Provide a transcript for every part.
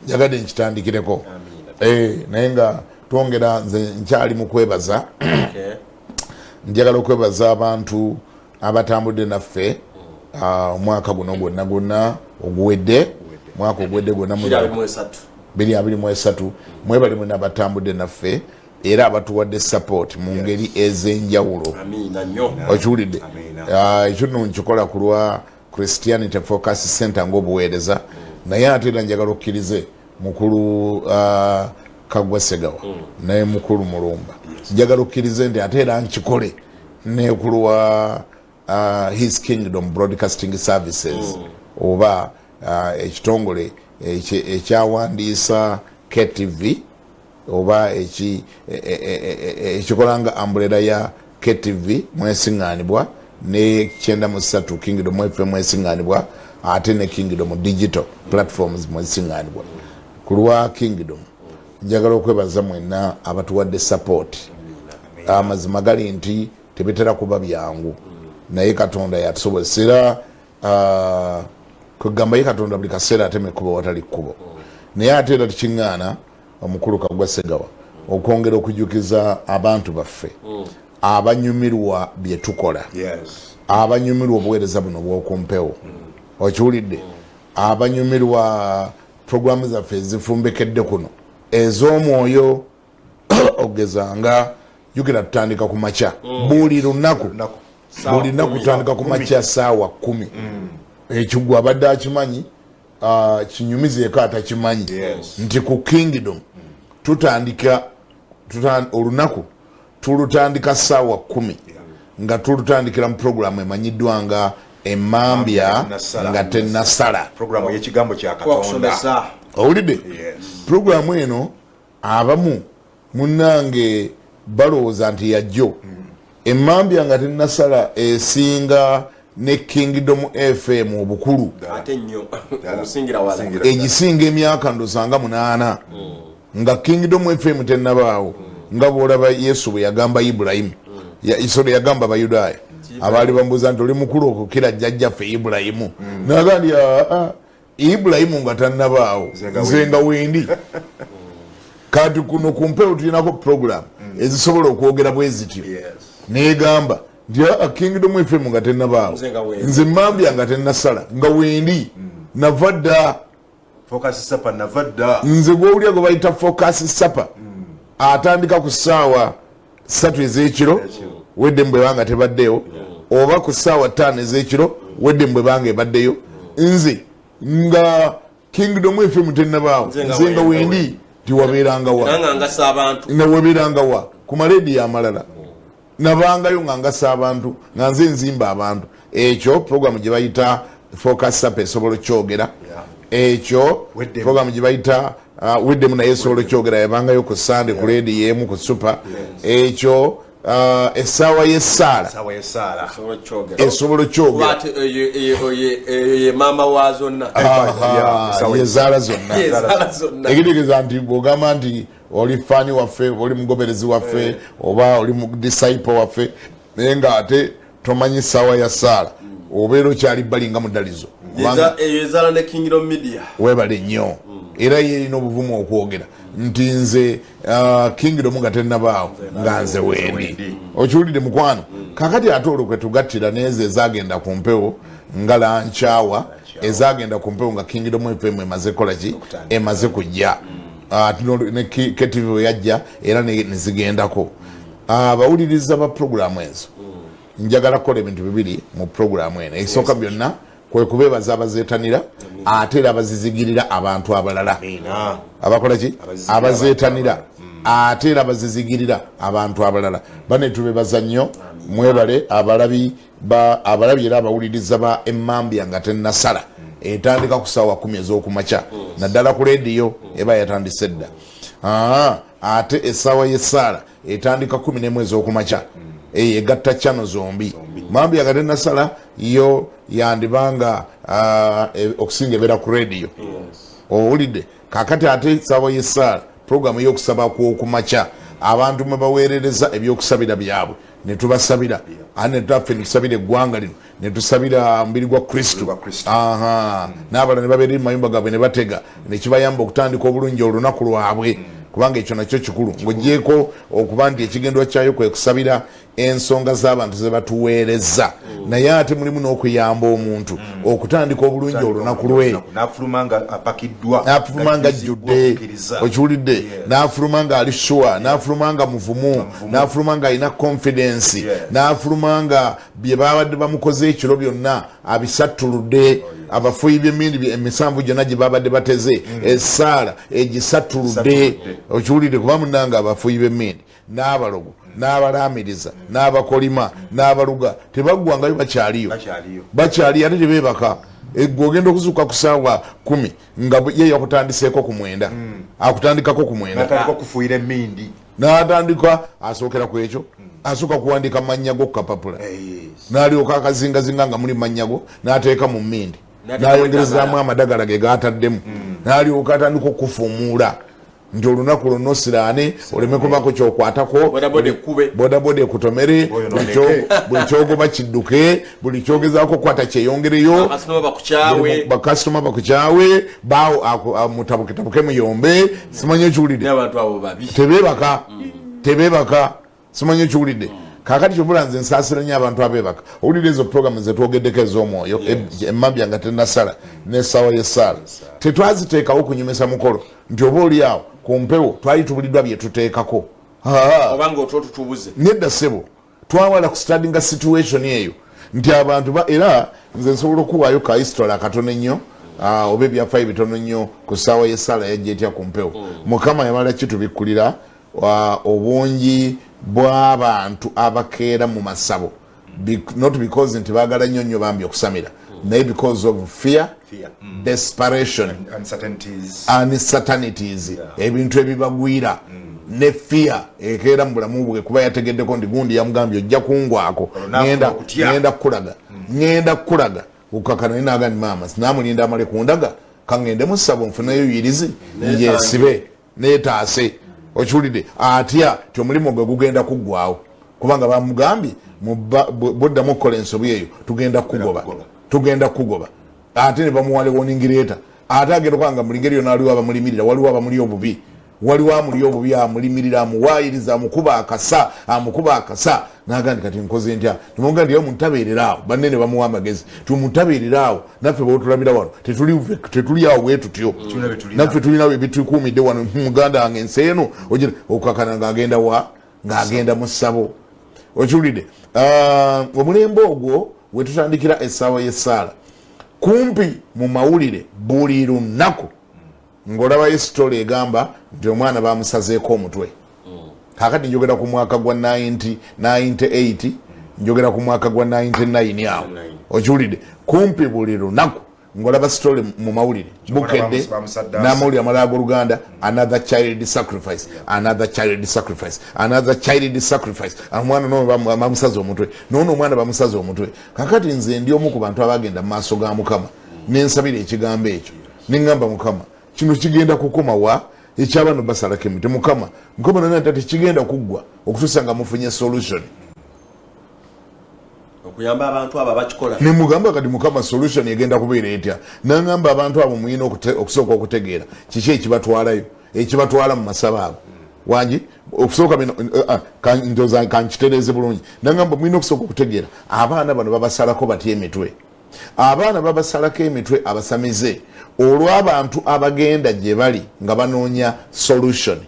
njagadde nkitandikireko naye nga twongera nze nkyali mu kwebaza njagala okwebaza abantu abatambudde naffe omwaka guno gwonna oguwedde mwaka oguwedde gwonna 2023 mwebali mwena abatambudde naffe era abatuwadde support mu ngeri ez'enjawulo okiwulidde ekyo nno nkikola ku lwa Christianity Focus Center ng'obuweereza naye ate era njagala okkirize mukulu Kagwa Segawa naye mukulu Mulumba njagala okkirize nti ate era nkikole ne ku lwa His Kingdom Broadcasting Services oba ekitongole ekyawandiisa KTV oba ekikolanga umbrella ya KTV mwesiŋŋaanibwa ne 93 Kingdom FM mwesiŋŋaanibwa ate ne Kingdom Digital Platforms mwesiŋŋaanibwa ku lwa Kingdom njagala okwebaza mwenna abatuwadde support amazima gali nti tebetera kuba byangu naye Katonda yatusobozesera kugamba ye Katonda buli kaseera ateme kuba watali kkubo naye ate era tukiŋŋaana omukulu Kagwa Segawa okwongera okujjukiza abantu baffe abanyumirwa bye tukola abanyumirwa obuweereza buno bw'okumpewo okiwulidde abanyumirwa programu zaffe ezifumbekedde kuno ez'omwoyo ogezanga jukira tutandika ku makya buli lunaku tutandika ku makya saawa 10 ekigwa abadde akimanyi kinyumizeeko atakimanyi nti ku Kingdom tutandika olunaku tulutandika saawa 10 nga tulutandikira mu programu emanyiddwa nga Emmambya nga tennasala programu y'ekigambo kya Katonda owulidde programu eno abamu munnange balowooza nti yajjo Emmambya nga tennasala esinga ne Kingdom FM obukulu ate nnyo omusingira wala egisinga emyaka ndosanga 8 nga Kingdom FM tennabaawo nga bw'olaba Yesu bwe yagamba Ibrahim Isolo yagamba Abayudaaya abaali bambuuza nti oli mukulu okukira jjajjaffe Ibulayimu nagandi Ibulayimu nga tannabaawo nze nga wendi kati kuno ku mpewo tulinako program ezisobola okwogera bwe zityo negamba nti Kingdom FM nga tennabaawo nze Emmambya nga tennasala nga wendi nava dda Focus Supper nava dda nze gw'owulya gwe bayita Focus Supper atandika ku ssaawa 3 ez'ekiro wedde mbwe banga tebaddeyo oba ku ssaawa 5 ez'ekiro wedde mbwe banga ebaddeyo nze nga Kingdom FM tennabaawo nze nga wendi tiwabeerangawa nawabeerangawa ku malediyo amalala nabangayo nga ngasa abantu nga nze nzimba abantu ekyo programu gye bayita Focus Supper esobola okyogera ekyo programu gye bayita weddemu naye esobola okyogera yabangayo ku Sunday ku lediyo emu ku Super ekyo essaawa y'essaala esobola okyogera ye maama wa zonna yezaala zonna ekitegeeza nti bw'ogamba nti oli faani waffe oli mugoberezi waffe oba oli mu disciple waffe naye nga ate tomanyi ssaawa ya ssaala obeera okyali balinga mudalizo ezaala ne Kingdom Media webale nnyo era yerina obuvumu okwogera nti nze Kingdom nga tennabaawo nga nze wendi okiwulidde mukwano kakati ate olwo kwe tugattira nezo ezagenda ku mpewo nga lankyawa ezagenda ku mpewo nga Kingdom FM emaze kolaki emaze kujja ne KTV yajja era nezigendako abawuliriza ba programu ezo njagala kukola ebintu bibiri mu programu eno ekisooka byonna kwe kubeebaza abazeetanira ate era abazizigirira abantu abalala abakola ki abazeetanira ate era abazizigirira abantu abalala bane tubeebaza nnyo mwebale abalabi era abawuliriza ba Emmambya nga tennasala etandika ku ssaawa 10 ez'okumakya naddala ku lediyo eba yatandise dda ate essaawa y'essaala etandika 11 ez'okumakya egatta channel zombi Emmambya nga tennasala yo yandibanga okusinga ebeera ku lediyo owulidde kakati ate essaawa y'essaala programu y'okusaba kw'okumakya abantu mwe baweerereza ebyokusabira byabwe ne tubasabira ane tutaffe ne tusabira eggwanga lino ne tusabira mbiri gwa Kristo n'abalala ne babeera mu mayumba gaabwe ne batega ne kibayamba okutandika obulungi olunaku lwabwe kubanga ekyo nakyo kikulu ng'ogyeko okuba nti ekigendwa kyayo kwe kusabira ensonga z'abantu ze batuweereza naye ate mulimu n'okuyamba omuntu okutandika obulungi olunaku lwe n'afuluma nga apakiddwa n'afuluma nga ajjudde okiwulidde n'afuluma nga ali sure n'afuluma nga muvumu n'afuluma nga alina confidence n'afuluma nga bye babadde bamukoze ekiro byonna abisattuludde abafuyi b'emmindi emisanvu gyonna gye babadde bateze essaala egisattuludde okiwulidde kuba munanga abafuyi b'emmindi n'abalogo n'abalaamiriza n'abakolima n'abaluga tebaggwangayo bakyaliyo ate tebeebaka gwe ogenda okuzuuka ku ssaawa 10 nga ye yakutandiseeko ku 9 akutandikako ku 9 n'atandika asookera ku ekyo asooka kuwandiika mannya go ku kapapula n'alyoka akazingazinga nga muli mannya go n'ateeka mu mmindi n'ayongerezaamu amadagala ge gaataddemu n'alyoka atandika okufuumuula nti olunaku lwonna osiraane oleme kubako kyokwatako bodaboda ekutomere buli kyogoba kidduke buli kyogezaako okukwata kyeyongereyo bakasitoma bakukyawe mutabuketabuke muyombe simanyi ekiwulidde tebeebaka simanyi ekiwulidde kakati kyobula nze nsaasiranya abantu abeebaka owulire ezo programu zetwogeddeko ez'omwoyo emmambya nga tennasala n'essaawa y'essaala tetwaziteekawo kunyumisa mukolo nti oba oli awo ku mpewo twali tubuliddwa bye tuteekako nedda ssebo twawala ku studyinga situation eyo nti abantu era nze nsobola okuwaayo ka history akatono ennyo oba ebyafaayo bitono nnyo ku ssaawa y'essaala yajja etya ku mpewo mukama yamala kitubikkulira obungi bw'abantu abakeera mu masabo not because nti baagala nnyo bambi okusamira naye because of fear desperation uncertainties ebintu ebibagwira ne fear ekeera mu bulamu bwe kuba yategeddeko ndi gundi yamugambye ojja kungwako ngenda kukulaga ukakana naye nagandi maama sinamulinda amale kundaga kangende mu ssabo nfuneyo yirizi njeesibe neetaase okiwulidde atya ti omulimu gwe gugenda kuggwawo kubanga bamugambye boddamu okukola ensobi eyo tugenda kugoba ate ne bamuwale woningireta ate agenda kwanga mulingeri yo naliwo abamulimirira waliwo abamuli obubi waliwo amuli obubi amulimirira amuwaayiriza amukuba akasa nagandi kati nkoze ntya tumugamba ndi mutabeereraawo banne ne bamuwa amagezi tumutabeereraawo naffe bwotulabira wano tetuli awo bwe tutyo naffe tulinawo ebitukuumidde wano muganda wange ensi eno okukakana ng'agenda mu ssabo okiwulidde omulembe ogwo wetutandikira essaawa y'essaala kumpi mu mawulire buli lunaku ng'olabayo sitole egamba nti omwana bamusazeeko omutwe kakati njogera ku mwaka gwa 98 njogera ku mwaka gwa 99 awo okiwulidde kumpi buli lunaku ng'olaba sitole mu mawulire bukedde n'amawulire amalala g'oluganda another child sacrifice omwana no bamusaza omutwe noono omwana bamusaza omutwe kakati nze ndi omu ku bantu abagenda mu maaso ga mukama nensabira ekigambo ekyo neŋŋamba mukama kino kigenda kukoma wa ekyabano basalako emiti mukama nana tekigenda kuggwa okutuusa nga mufunye solution okuyamba abantu abo abakikola ne mugamba kati mukama solution egenda kubeera etya naŋŋamba abantu abo muyina okusooka okutegeera kiki ekibatwala mu masabo ago wangi okusooka ndoza kankitereeze bulungi naŋŋamba muyina okusooka okutegeera abaana bano babasalako batya emitwe abaana babasalako emitwe abasamize olw'abantu abagenda gye bali nga banoonya solution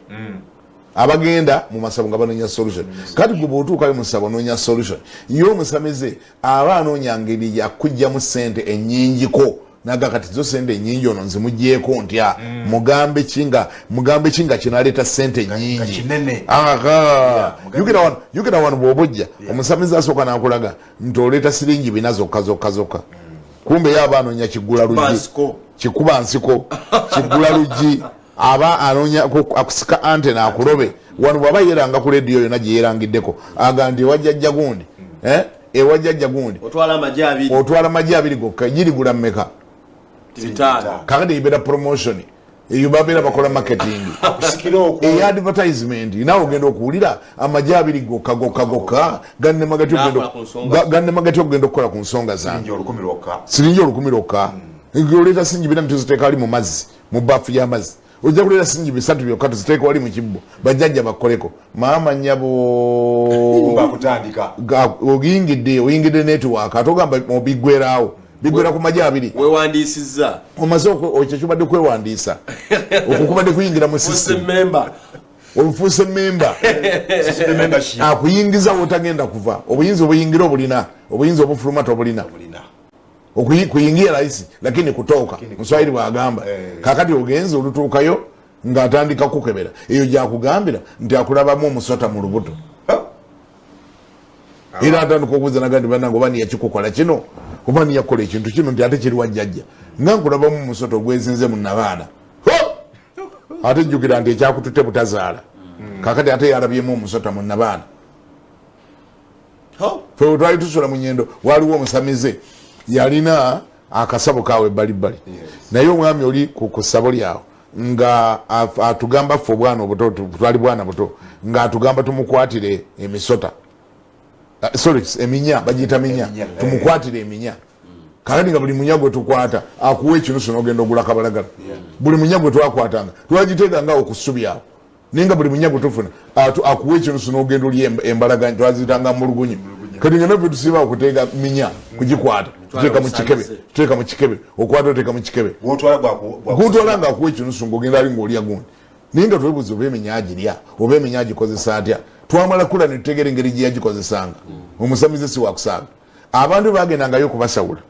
abagenda mu masabo nga banoonya solution kati gwe bw'otuukayo mu ssabo noonya solution ye omusamize aba anoonya ngeri yakugyamu ssente ennyingiko naga kati zo sente ennyingi ono nzimugyeko ntya mugambe kinga kinaleeta sente ennyingi yukira wano bw'obojja omusamize asooka n'akulaga nti oleeta siringi 4 zokka kumbe yaba anoonya kikuba nsiko kigula luggi aba anoonya akusika antena akulobe wano bw'aba yeranga ku rediyo yonna gye yerangiddeko aga nti ewajjajja gundi ewajjajja gundi otwala amagi 2 gokka girigula mmeka kakati ibeera promotion eyo babeera bakola marketing advertisement nawe ogenda okuwulira amagye abiri gokka ganne magati ogenda okukola ku nsonga zange siringi 10 lokka oleeta singi bina tuziteeka wali mu mazzi mu baafu y'amazzi ojja kuleeta singi 3 byokka tuziteeka wali mu kibbo bajjajja bakoleko maama nnyabo oyingidde network ate ogamba obiggweraawo bigwera ku majja abiri wewandiisizza omaze ekyo kibadde kwewandiisa okukubadde kuyingira mu system obufuuse memba akuyingiza wotagenda kuva obuyinza obuyingira obulina obuyinza obufulumata obulina kuyingira rahisi lakini kutoka muswahili bwagamba kakati ogenze olutuukayo ng'atandika kukebera eyo gyakugambira nti akulabamu omusota mu lubuto era atandika okubuuza nagandi bannange oba niyakikukola kino oba niyakola ekintu kino nti ate kiri wajjajja nga nkulabamu omusota ogwezinze mu nabaana ate jjukira nti ekyakututte butazaala kakati ate yalabyemu omusota mu nabaana fe wetwali tusula mu nyendo waliwo omusamize yalina akasabo kawe ebbalibbali naye omwami oli ku ssabo lyawo nga atugamba ffe obwana obuto twali bwana buto nga atugamba tumukwatire emisota eminya bagiyita minya tumukwatire eminya kakati nga buli munya gwe tukwata akuwa ekinusu n'ogenda ogula kabalagala buli munya gwe twakwatanga twagiteeganga okussubi awo naye nga buli munya gwe tufuna akuwa ekinusu n'ogenda oli embalaganya twazitanga mulugunyu kati nga naffe tusiba okuteega minya kugikwata tuteeka mu kikebe okwata oteeka mu kikebe gutwala nga akuwa ekinusu ng'ogenda ali ng'olya gundi naye nga twebuuza oba eminya agirya oba eminya agikozesa atya twamala kula ne tutegeera engeri gye yagikozesanga omusamize si wakusaaga abantu bagendangayo okubasawula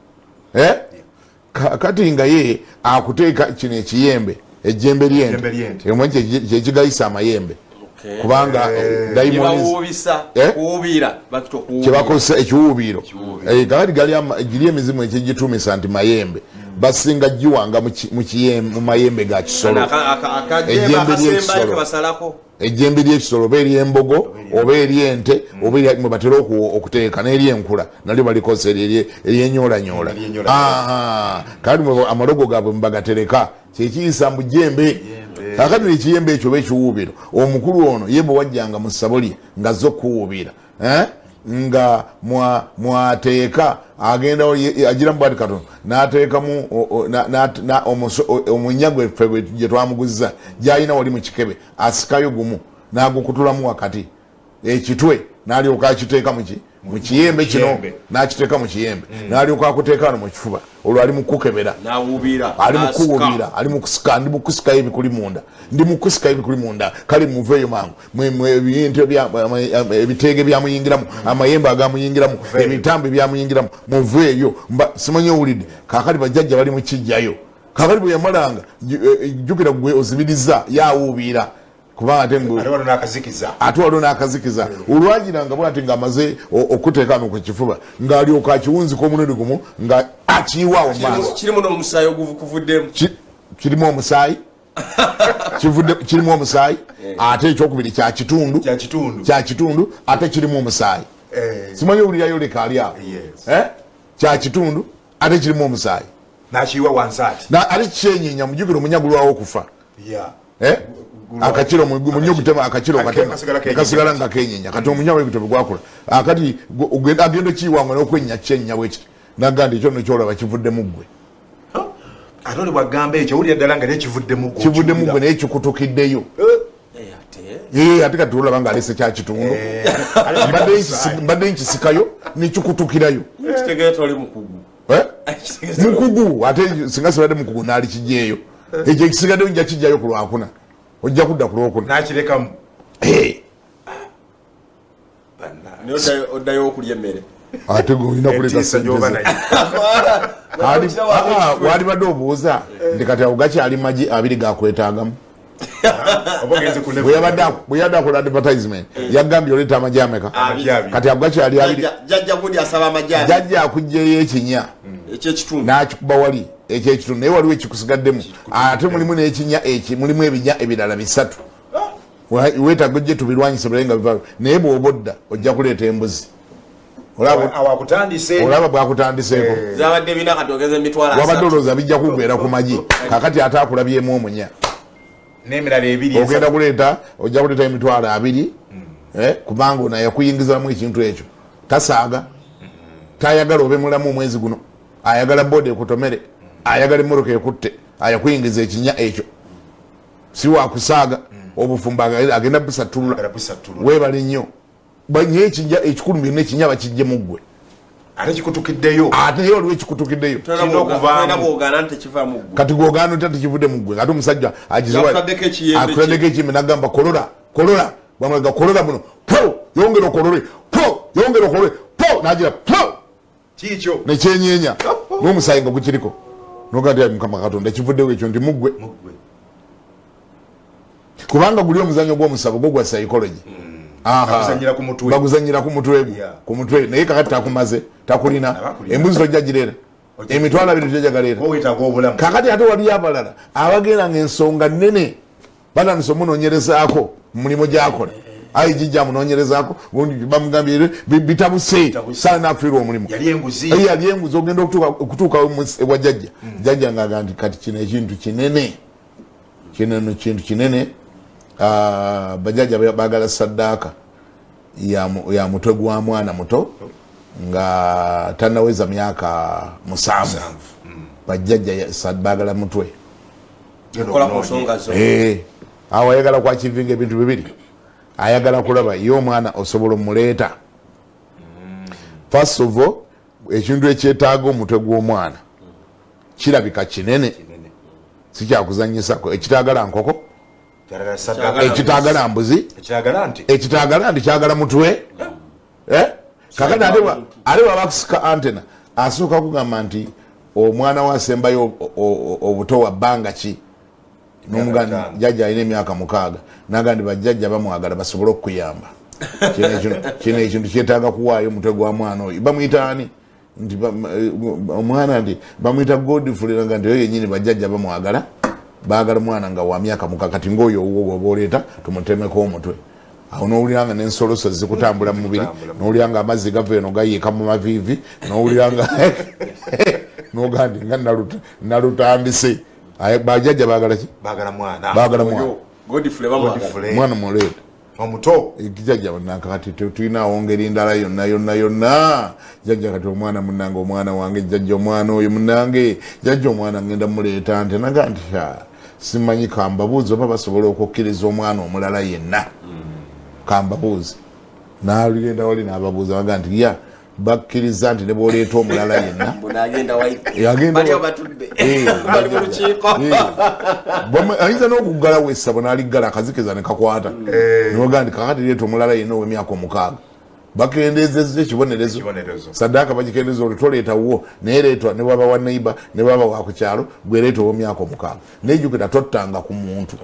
kati nga ye akuteeka kino ekiyembe ejjembe lyente omwe kyekigayisa amayembe kubanga kyebakozesa ekiwuubiro kakati giri emizimu ekyegitumisa nti mayembe basinga giwanga mu mayembe ga kisolo ejjembe ly'ekisolo oba ery'embogo oba ery'ente oba mwe batera okuteeka n'eryenkula nalyo balikozesa eryenyolanyola kati amalogo gaabwe mubagatereka kyekiyisa mu jjembe kakati ekiyembe ekyo oba ekiwuubiro omukulu ono ye bwe wajjanga mu ssabo lye nga zo okuwuubira nga mwateeka agenda agiramu bwati katono n'ateekamu omunyago effe gye twamuguzza gy'alina wali mu kikebe asikayo gumu n'agukutulamu wakati ekitwe n'alyoka akiteeka mu kiyembe kino n'akiteeka mu kiyembe n'alyoka akuteeka wano mu kifuba olwo ali mu kukebera ali mu kuwuubira ali mu kusika ndi mu kusikayo ebikuli munda ndi mu kusikayo ebikuli munda kale muveeyo mangu ebiteege byamuyingiramu amayembe agamuyingiramu emitambo byamuyingiramu muveeyo simanyi owulidde kakati bajjajja bali mu kijjayo kakati bwe yamalanga jjukira gwe ozibiriza yawuubira kubanga ate waliwo n'akazikiza olwagiranga bwati ng'amaze okuteeka no ku kifuba ng'alyoka akiwunzika omulundi gumu nga akiyiwaawo maaso kirimu omusaayi kirimu omusaayi ate ekyokubiri kya kitundu ate kirimu omusaayi simanyi owulirayo leka ali awo kya kitundu ate kirimu omusaayi ate kikyenyinya mujukira omunyagulwawo okufa akakiro munyo gutema akakiro katema kasigala nga kenyenya kati omunyawe gutebe gwakula akati agendo kiwanga n'okwenya kyenya bweki nagandi ekyo nekyola bakivudde muggwe atole bwagamba ekyo uli addala nga nekivudde muggwe naye kikutukiddeyo ate kati olaba nga alese kya kitundu mbadde nkisikayo nekikutukirayo mukugu ate singa sibadde mukugu naali kijeeyo ekyo ekisigaddeyo nja kijjayo ku lwakuna ojja kudda ku lwokuna nakirekamu oddayo okulya emmere ate golina kuleka wali badde obuuza nti kati awo gakyali magi abiri gakwetaagamu bwe yabadde akola advertisement yagambye oleeta amagi ameka kati ago gakyali abiri jjajja akugjeyo ekinya n'akikuba wali ekyekitundu naye waliwo ekikusigaddemu ate mulimu n'ekinya mulimu ebinya ebirala 3 weetaaga ojje tubirwanyise bulaye nga bivaayo naye bw'oba odda ojja kuleeta embuzi olaba bwakutandiseeko zabadde bina katogeze emitwalo wabadde olowooza bijja kugwera ku magi kakati ate akulabyemu omunya n'emirala ebiri ogenda kuleeta ojja kuleeta emitwalo 2 kubanga ono yakuyingizamu ekintu ekyo tasaaga tayagala obe mulamu omwezi guno ayagala boodi ekutomere ayagala emmoroka ekutte ayakuyingiza ekinya ekyo si wakusaaga obufumba agenda busatulula weebale nnyo naye ekikulu byonna ekinya bakijje mu ggwe ate kikutukiddeyo ate yo olwo kikutukiddeyo kati gwogaana otya tekivudde mu ggwe ate omusajja akutaddeko ekiyembe nagamba kolola bwamulaga kolola buno yongera okolole yongera okolole nagira kikyo nekyenyeenya n'omusaayi nga gukiriko nogatya mukama katonda kivuddewo ekyo nti muggwe kubanga guli omuzanyo gw'omusabo gwo gwa psychology baguzanyira ku mutwe naye kakati takumaze takulina embuzi tojja gireera emitwalo 2 tojja galeera kakati ate waliyo abalala abagenda ng'ensonga nnene batandise omunoonyerezaako mu mulimu gyakola ayi jijja munoonyerezaako bamugambye bitabuse saala nakufiirwa omulimu yali enguzi ogenda okutuuka ewa jjajja ngaaga nti kati kino ekintu kinene kintu kinene bajjajja baagala saddaaka ya mutwe gwa mwana muto nga tanaweza myaka 7 bajjajja baagala mutwe awo ayagala kwakivinga ebintu bibiri ayagala kulaba ye omwana osobola omuleeta first of all ekintu ekyetaaga omutwe gw'omwana kirabika kinene sikyakuzanyisako ekitaagala nkoko ekitaagala mbuzi ekitaagala nti kyagala mutwe kakati ate wabakusika antena asooka kugamba nti omwana wasembayo obuto wa bbanga ki nomuganda jjajja alina emyaka 6 naga ndi bajjajja bamwagala basobole okukuyamba kino ekintu kyetaaga kuwaayo omutwe gwa mwana oyo bamuyita ani nti omwana nti bamuyita godfrey nga nti oyo yenyini bajjajja bamwagala baagala mwana nga wa myaka 6 kati ngaoyo oba oleeta tumutemeko omutwe awo nowuliranga n'ensoloso zikutambula mu mubiri nowuliranga amazzi gava eno gayiika mu maviivi nowuliranga nogandi nga nalutandise bajjajja baagala ki baagala mwana muleeta omuto ekijjajja nakati tulinawo ngeri ndala yonna jjajja kati omwana munange omwana wange jjajja omwana oyo munange jjajja omwana ngenda muleeta nti naga nti simanyi kambabuuzi oba basobola okukkiriza omwana omulala yenna kambabuuzi nagenda wali n'ababuuza baga nti bakkiriza nti ne bwoleeta omulala yenna ayinza n'okuggalawo essabo n'aliggala akazikiza ne kakwata noga nti kakati leeta omulala yenna ow'emyaka 6 bakendezeza ekibonerezo saddaaka bagikendeza oli toleetawo naye leetwa ne bwaba wa neiba ne bwaba wakukyalo gwe leeta ow'emyaka 6 nejjukira tottanga ku muntu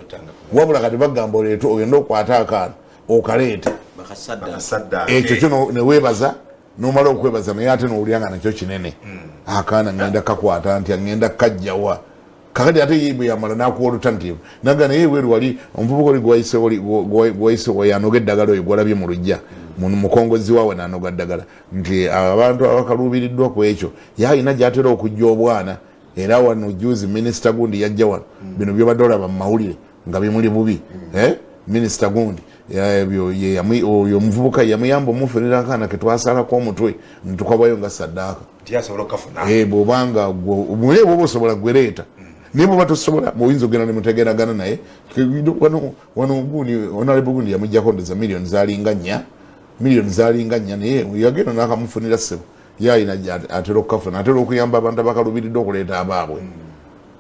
wabula kati bagamba oleeta ogenda okwata akaana okaleeta ekyo kyo neweebaza nomala okwebaza naye ate nowulyanga nakyo kinene akaana ngenda kakwata nti agenda kajjawa kakati ate ye bwe yamala nakuwa olutantiro naga naye bweru wali omuvubuka oli gwayise yanoga eddagala oyo gwalabye mu lujja mukongozi waawe nanoga eddagala nti abantu abakaluubiriddwa ku ekyo yalina gyatera okujja obwana era wano juzi minisita gundi yajja wano bino byobadde olaba mu mawulire nga bimuli bubi minisita gundi oyo omuvubuka yamuyamba omufunira akaana ketwasalako omutwe nitukabayo nga saddaaka bwobanga naye bwoba osobola gwereeta naye bwoba tosobola oyinza ogenda nemutegeragana naye wano gundi onalebu gundi yamujjako ndeza miliyoni zalinga 4 naye yagenda nakamufunira ssebo yayina atera okukafuna atera okuyamba abantu abakalubiridde okuleeta abaabwe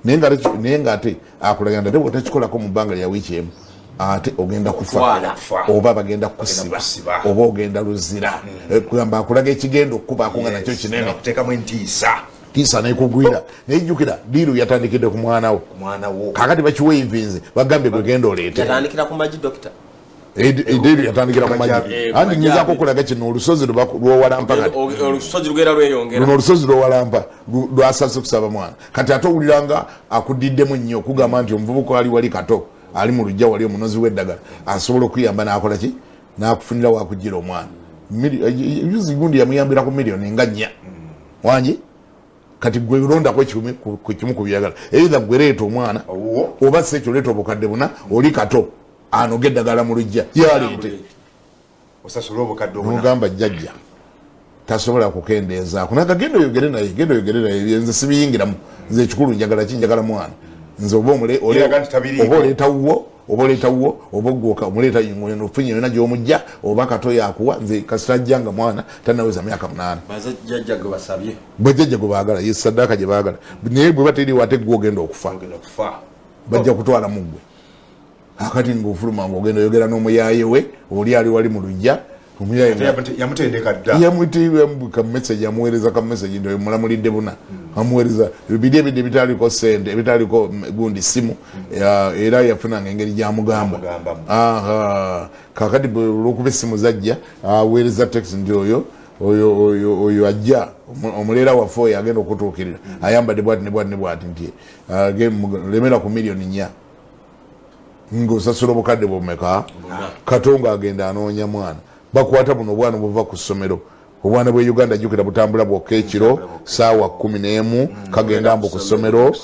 naye nga ate akulaga nti ate bwotakikolako mu bbanga lya wiiki emu ate ogenda kufa oba bagenda kusiba oba ogenda luzira kugamba akulaga ekigenda okukubaako nga nakyo kinene tiisa nekugwira nayejjukira diiru yatandikidde ku mwana wo kakati bakiweivinze bagambye gwegenda oleete diiru yatandikira ku magi andi nyizaako okulaga kino olusozi lwowalampa luno olusozi lwowalampa lwasase kusaba mwana kati ate owuliranga akudiddemu nnyo okugamba nti omuvubuka ali wali kato ali mu lujja wali omunozi w'eddagala asobola okuyamba n'akola ki n'akufunira wakugira omwana yuzi gundi yamuyambira ku milioni nga 4 wanji kati gwe ronda ko kimu ku byagala either gwe leeta omwana oba se kyo leeta obukadde buna oli kato anogeddagala mu lujja yaleete osasula obukadde obuna mugamba jjajja tasobola kukendeeza kunaga gendo yogere naye nze sibiyingiramu nze ekikulu njagala mwana nze oba oleetawo oba gwoka omuleeta ofunye yona gy'omujja oba kato yakuwa nze kasitajjanga mwana tanaweza myaka 8 bajjajja gwe baagala ye saddaaka gye baagala naye bwe bateriwo ate gwe ogenda okufa bajja kutwala mu gwe akati ng'ofuluma ng'ogenda oyogera n'omuyaaye we oli ali wali mu lujja yamutendeka dda yamuyitibwa message yamuweereza ka message ndio mulamulidde buna amuweereza bidye bitaliko sente bitaliko gundi simu era yafunanga engeri gyamugamba kakati olwokuba essimu zajja aweereza text nti oyo ajja omuleera waffe oyo agenda okutuukirira ayambadde bwati nti lemera ku milioni 4 ng'osasula obukadde bwomeka katonga agenda anoonya mwana bakwata buno obwana buva ku ssomero obwana bwe Uganda jjukira butambula bwokka ekiro saawa 11 kagenda mbu ku ssomero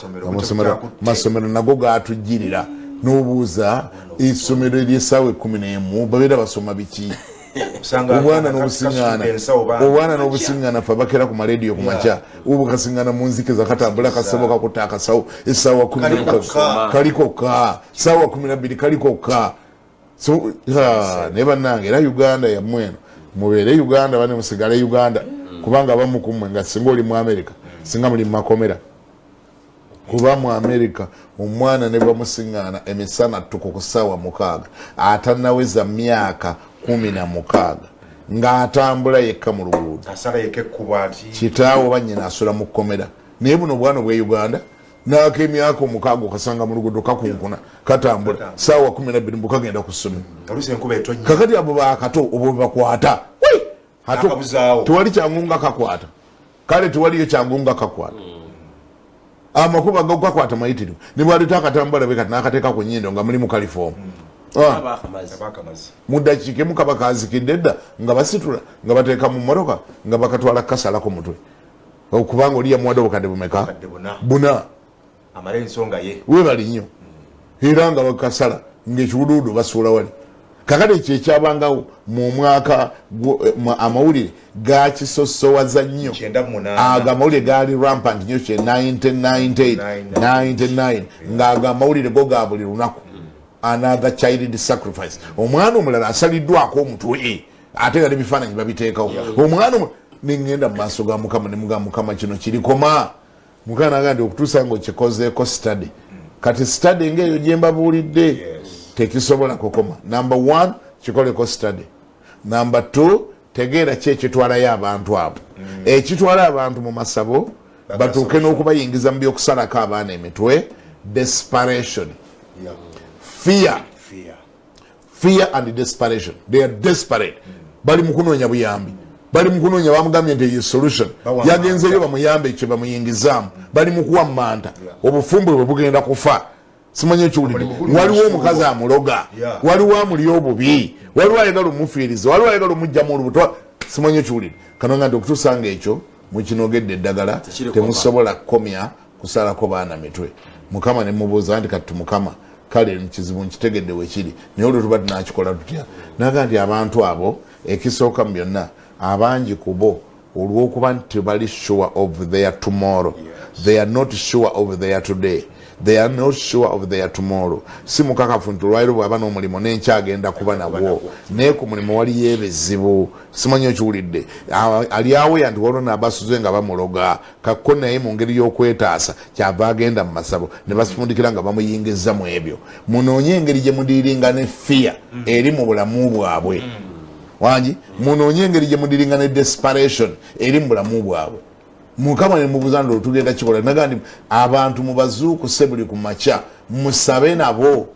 amasomero nago gaatujjirira n'obuuza essomero ery'essaawa 11 babeera basoma biki obwana n'obusiŋŋaana fe bakera ku marediyo ku makya obukasiŋŋaana mu nzikiza katambula kasebo kakuta akasawo essaawa 10 kalikokka saawa 12 kalikokka so ne bannange era Uganda yammwe eno mubeere Uganda bane musigale Uganda kubanga abamu kummwe nga singa oli mu America singa muli mu makomera kuba mu America omwana ne bamusiŋŋaana emisana tuko ku ssaawa 6 atanaweza myaka 16 ng'atambula yekka mu luguudo kitaawo bannyina asula mu kkomera naye buno obwana bwe Uganda naako emyaka 6 okasanga mu luguudo kakunkuna katambula saawa 12 mbukagenda ku ssomero kakati abo bakato obo bakwata tewali kyangunga kakwata kale tewaliyo kyangunga kakwata amakuba gakwata mayitirivu ne bwaleta akatambula bekati n'akateeka ku nnyindo nga muli mu kalifomu mu dakiika emu kaba kazikidde dda nga basitula nga bateeka mu mmotoka nga bakatwala kasala ku mutwe okubanga oli yamuwadde obukadde bumeka buna amala ensonga ye webali nnyo era nga bakasala ng'ekiwuduwudu basuula wali kakati ekyo ekyabangawo mu mwaka amawulire gakisosowaza nnyo ago amawulire gaali rampant nnyo kye 1998 ng'ago amawulire go ga buli lunaku another child sacrifice omwana omulala asaliddwako omutwe ate nga n'ebifaananyi babiteekawo omwana nengenda mu maaso ga Mukama ne mugamba Mukama kino kirikoma Mukama nagandi okutuusa ng'okikozeeko study kati study ng'eyo gye mbabuulidde tekisobola kukoma. Number 1 kikoleko study. Number 2 tegeera ki ekitwalayo abantu abo ekitwala abantu mu masabo batuuke n'okubayingiza mu by'okusalako abaana emitwe. Desperation, fear and desperation. They are desperate. Bali mu kunoonya buyambi, bali mu kunoonya bamugambye nti ye solution yagenzeyo bamuyambe ekyo bamuyingizaamu, bali mu kuwammanta obufumbo bwe bugenda kufa. Simanyi ekiwulidde waliwo omukazi amuloga, waliwo amuli obubi, waliwo ayagala omufiiriza, waliwo ayagala omugjamu olubuto. Simanyi ekiwulidde kanonga nti okutusanga ekyo mukinogedde eddagala temusobola kukomya kusalako baana mitwe. Mukama ne mubuuza nti kati Mukama kale nkizibu nkitegedde wekiri naye olwo tuba tunakikola tutya. Naga nti abantu abo ekisooka mu byonna abangi ku bo olw'okuba nti bali sure of their tomorrow. They are not sure of their today. They are not sure of their tomorrow. Si mukakafu nti olwaliro bw'aba n'omulimu n'enkyagenda kuba nagwo naye ku mulimu waliyo ebizibu. Simanyi okiwulidde ali awo yanti waliwo n'abasuze nga bamuloga kakko naye mu ngeri y'okwetaasa kyava agenda mu masabo ne basifundikira nga bamuyingiza mu ebyo. Munoonye engeri gye mudiiringa ne fear eri mu bulamu bwabwe. Wangi munoonye engeri gye mudiiringa ne desperation eri mu bulamu bwabwe. Mukama ne mubuuza nti tugenda kikola. Naga nti abantu mubazuukuse buli ku makya musabe nabo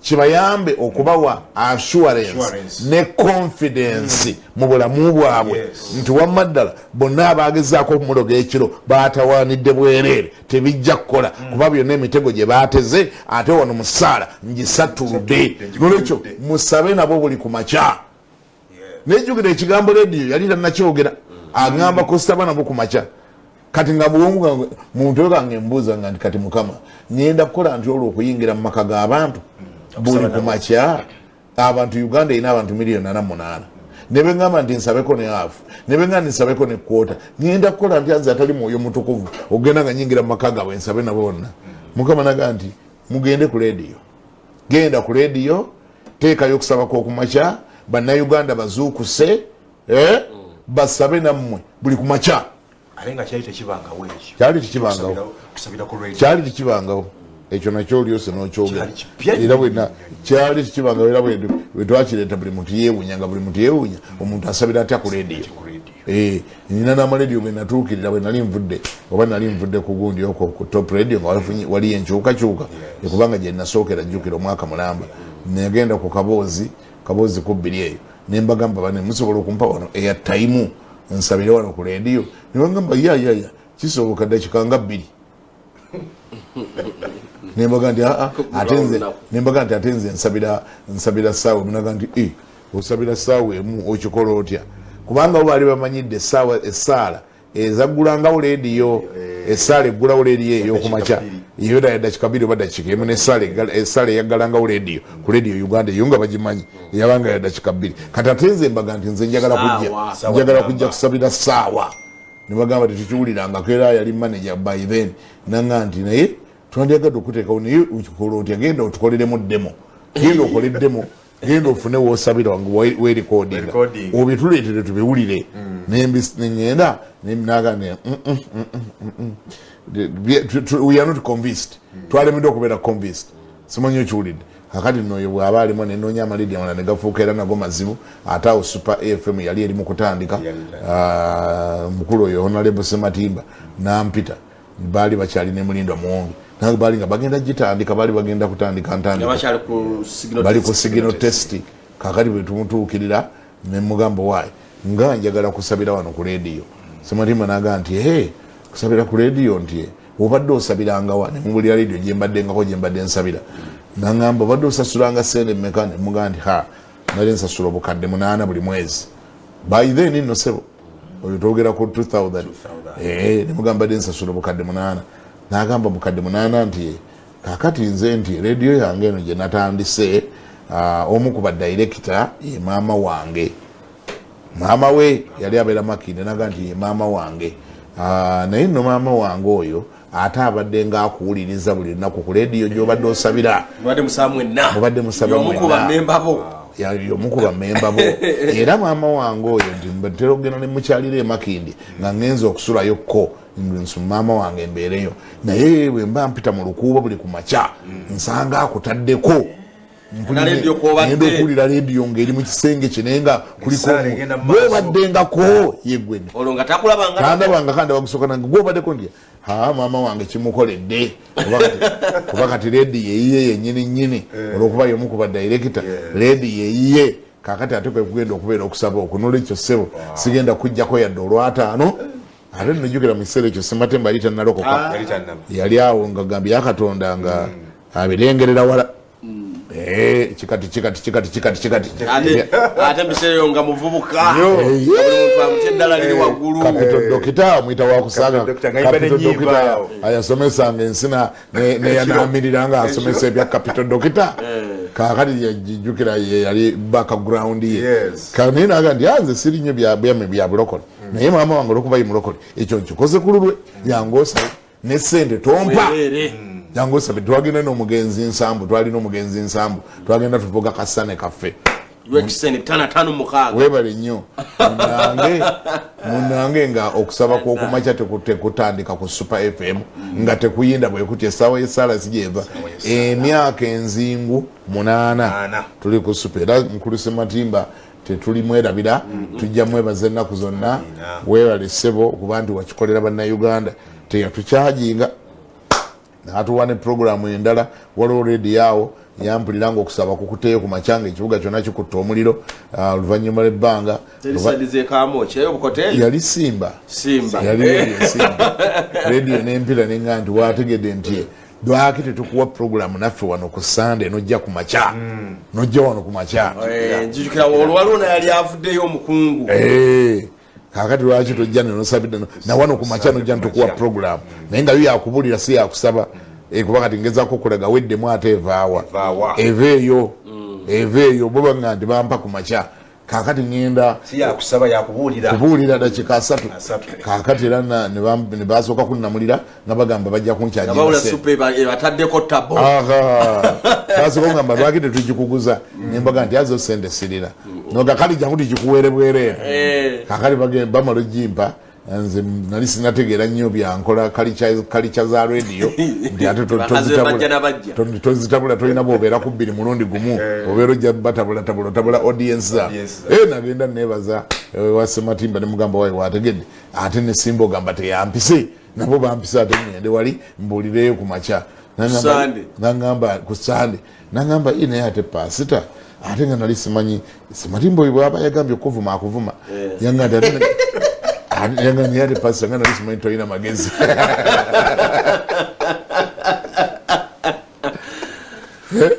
kibayambe okubawa assurance ne confidence mu bulamu bwabwe nti wamma ddala bonna abaagezaako okumuloga ekiro baatawaanidde bwereere tebijja kukola kuba byonna emitego gye baateze ate wano musaala ngisattuludde. Nolwekyo musabe nabo buli ku makya nejjukira ekigambo radio yali tannakyogera agamba kositaba nabo ku makya kati nga buwongu muntu oyo kange mbuuza nga nti kati mukama ngenda kukola nti olwo okuyingira mu maka g'abantu buli ku makya abantu Uganda erina abantu 48,000,000 ne bengamba nti nsabeko ne hafu ne bengamba nsabeko ne kwota ngenda kukola nti anze atali mwoyo mutukuvu ogenda nga nyingira mu maka gaabwe nsabe nabo bonna mukama naga nti mugende ku radio genda ku radio teekayo okusaba kw'okumakya bannayuganda bazuukuse basabe nammwe buli ku makya alenga kyali tekibangawo ekyo kyali tekibangawo ekyo nakyo oliose n'okyogera era bwena kyali tekibangawo era bwe twakireeta buli muntu yeewunya nga buli muntu yeewunya omuntu asabira atya ku radio nina n'amalediyo bwe natuukirira bwe nali nvudde oba nali nvudde ku gundi okwo ku top radio nga waliyo enkyukakyuka ekubanga gye nasookera jjukira omwaka mulamba negenda ku kaboozi ku bbiri eyo nembagamba bane musobola okumpa wano eyatayimu nsabire wano ku radio nebagamba yayaya kisoboka dakika nga 2 nembaga nti ate nze nsabira ssaawa emunaga nti osabira ssaawa emu okikola otya kubanga bo baali bamanyidde essaala ezaggulangawo leediyo essaala eggulawo leediyo ey'okumakya iyo dakika 2 oba dakika emu n'essaala eyaggalangawo leediyo ku leediyo Uganda eyo nga bagimanyi eyabanga ya dakika 2 kati ate nze mbaga nti nze njagala kujja kusabira ssaawa ne bagamba tetukiwulirangako era yali manager by then nanga nti naye twandyagadde okuteekawo naye okikola otya genda otukoleremu demo genda okole demo genda ofune woosabira wange weerikodinga obituleetere tubiwulire nengenda naga we are not convinced twalemedde okubeera convinced simanyi okiwulidde kakati noyo bw'aba alimu nenoonya amaledi amala negafuuka era nago mazibu ate awo Super FM yali eri mu kutandika mukulu oyo Honorable Sematimba nampita baali bakyalina emulindwa muwonge nange baali nga bagenda gitandika baali bagenda kutandika ntandika bali ku signal test kakati bwe tumutuukirira ne mugamba waayi nga njagala kusabira wano ku radio Sematimba naga nti kusabira ku radio nti obadde osabiranga wa ne mubulira radio gye mbadde nsabira nangamba obadde osasulanga sente mmeka ne mugamba nti nali nsasula obukadde 8 buli mwezi by then nno sebo oyo twogera ku 2000 ne mugamba badde nsasula obukadde 8 nagamba bukadde 8 nti kakati nze nti radio yange eno gye natandise omu ku badirector ye maama wange maama we yali abeera Makinde naga nti ye maama wange naye nno maama wange oyo ate abadde ng'akuwuliriza buli lunaku ku leediyo gy'obadde osabira mubadde musaba yomukuba mmemba bo era maama wange oyo nti mbatera okugenda ne mukyalira Makinde nga ngenza okusulayo ko maama wange embeereyo naye bwe mba mpita mu lukuubo buli ku makya nsanga akutaddeko ngenda okuwulira leediyo ng'eri mu kisenge kine nga kuliko gwobaddengako yeggwene kandabanga kandi bagusooka nange gwobaddeko nti maama wange kimukoledde kuba kati leediyo eyiye yennyini olwokuba yomu ku badirector leediyo eyiye kakati ate kwe kugenda okubeera okusaba okunula ekyo ssebo sigenda kujjako yadde olw'ataano ate nojjukira mu kiseera ekyo Sematemba yali tannalokoka yali awo nga gambye yakatonda nga abirengerera wala chikati ate biseeyo nga muvubuka buli muntu amuteddala liri waggulu kapito dokita mwita wakusanga kapito dokita ayasomesanga ensina neyanamiriranga asomesa ebya kapito dokita kakati yajjukira yali background ye kanene naga ndi anze sirinye byame bya bulokole naye maama wange olwokuba yimulokole ekyo nkikoze ku lulwe yangosa ne sente tompa jango sabe twagenda n'omugenzi nsambu twalina omugenzi nsambu twagenda tuvuga kasane kaffe yekisene 5 webale nnyo munange nga okusaba kw'okumakya tekutandika ku Super FM nga tekuyinda bwe kuti essaawa y'essaala sigyeva emyaka enzingu 8 tuli ku Super era mukulu Sematimba tetuli mwerabira tujja mwebaza ennaku zonna webale ssebo okuba nti wakikolera bannayuganda teyatukyajinga natuwa ne programu endala waliwo redio awo yampuliranga okusaba kukuteeyo ku makyanga ekibuga kyonna kikutta omuliro oluvannyuma lw'ebbanga yali simba redio n'empira neŋŋa nti wategedde nti lwaki tetukuwa program naffe wano ku Sunday nojja ku makya nojja wano ku makya njijukira olwaluna yali avuddeyo omukungu kakati lwaki tojja nenosabidde na wano ku makya nojja ntukuwa program naye nga yo yakubulira si yakusaba kuba kati ngezako okulaga weddemu ate evaawa eveeyo bo bagamba nti bampa ku makya kakati ngenda si yakusaba kubuulira dakika 3 kakati era ne basooka kunnamulira nga bagamba bajja kunkyabataddeko tabo basooka kugamba lwaki tetugikuguza nembaga nti azo sente sirira noga kali jangu tigikuweere bwereere kakati bamala ogimpa nze nali sinategeera nnyo byankola kalica za radio nti ate tozitabula tolina bwobeera ku 2 mulundi gumu obeera ojja batabula audience za nagenda nebaza wasematimba ne mugamba wayi wategedde ate ne Simba ogamba teyampise nabo bampise ate ngende wali mbuulireyo ku makya nangamba ku Sande nangamba naye ate pasita ate nga nali simanyi Sematimba oyo bwaba yagambye okuvuma akuvuma yanga niyali pasa ngana lisimanyi toyina magezi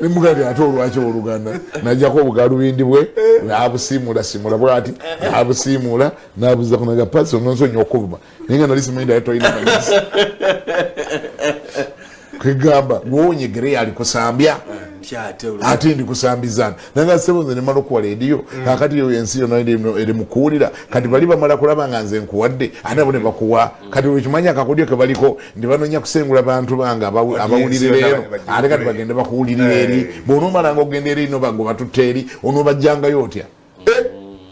nimugandi ate olwaki oluganda najjako obugalubindi bwe nabusimula bwati nabusimula nabuza kunaga pasa nonsonyi okuvuma naye nga nalisimanyi daye toyina magezi kwegamba gwonyegere alikusambya ate ndi kusambizana nanga sebonze ne mala okuwa radio kakati yo ensi yo eri mukuwulira kati bali bamala kulaba nga nze nkuwadde ate abo ne bakuwa kati wekimanya akakodyo ke baliko ndi banonya kusengula bantu banga abawulirira eno ate kati bagende bakuwulirira eri bw'onoomalanga ogenda eri ino bago batutte eri onoobajjangayo otya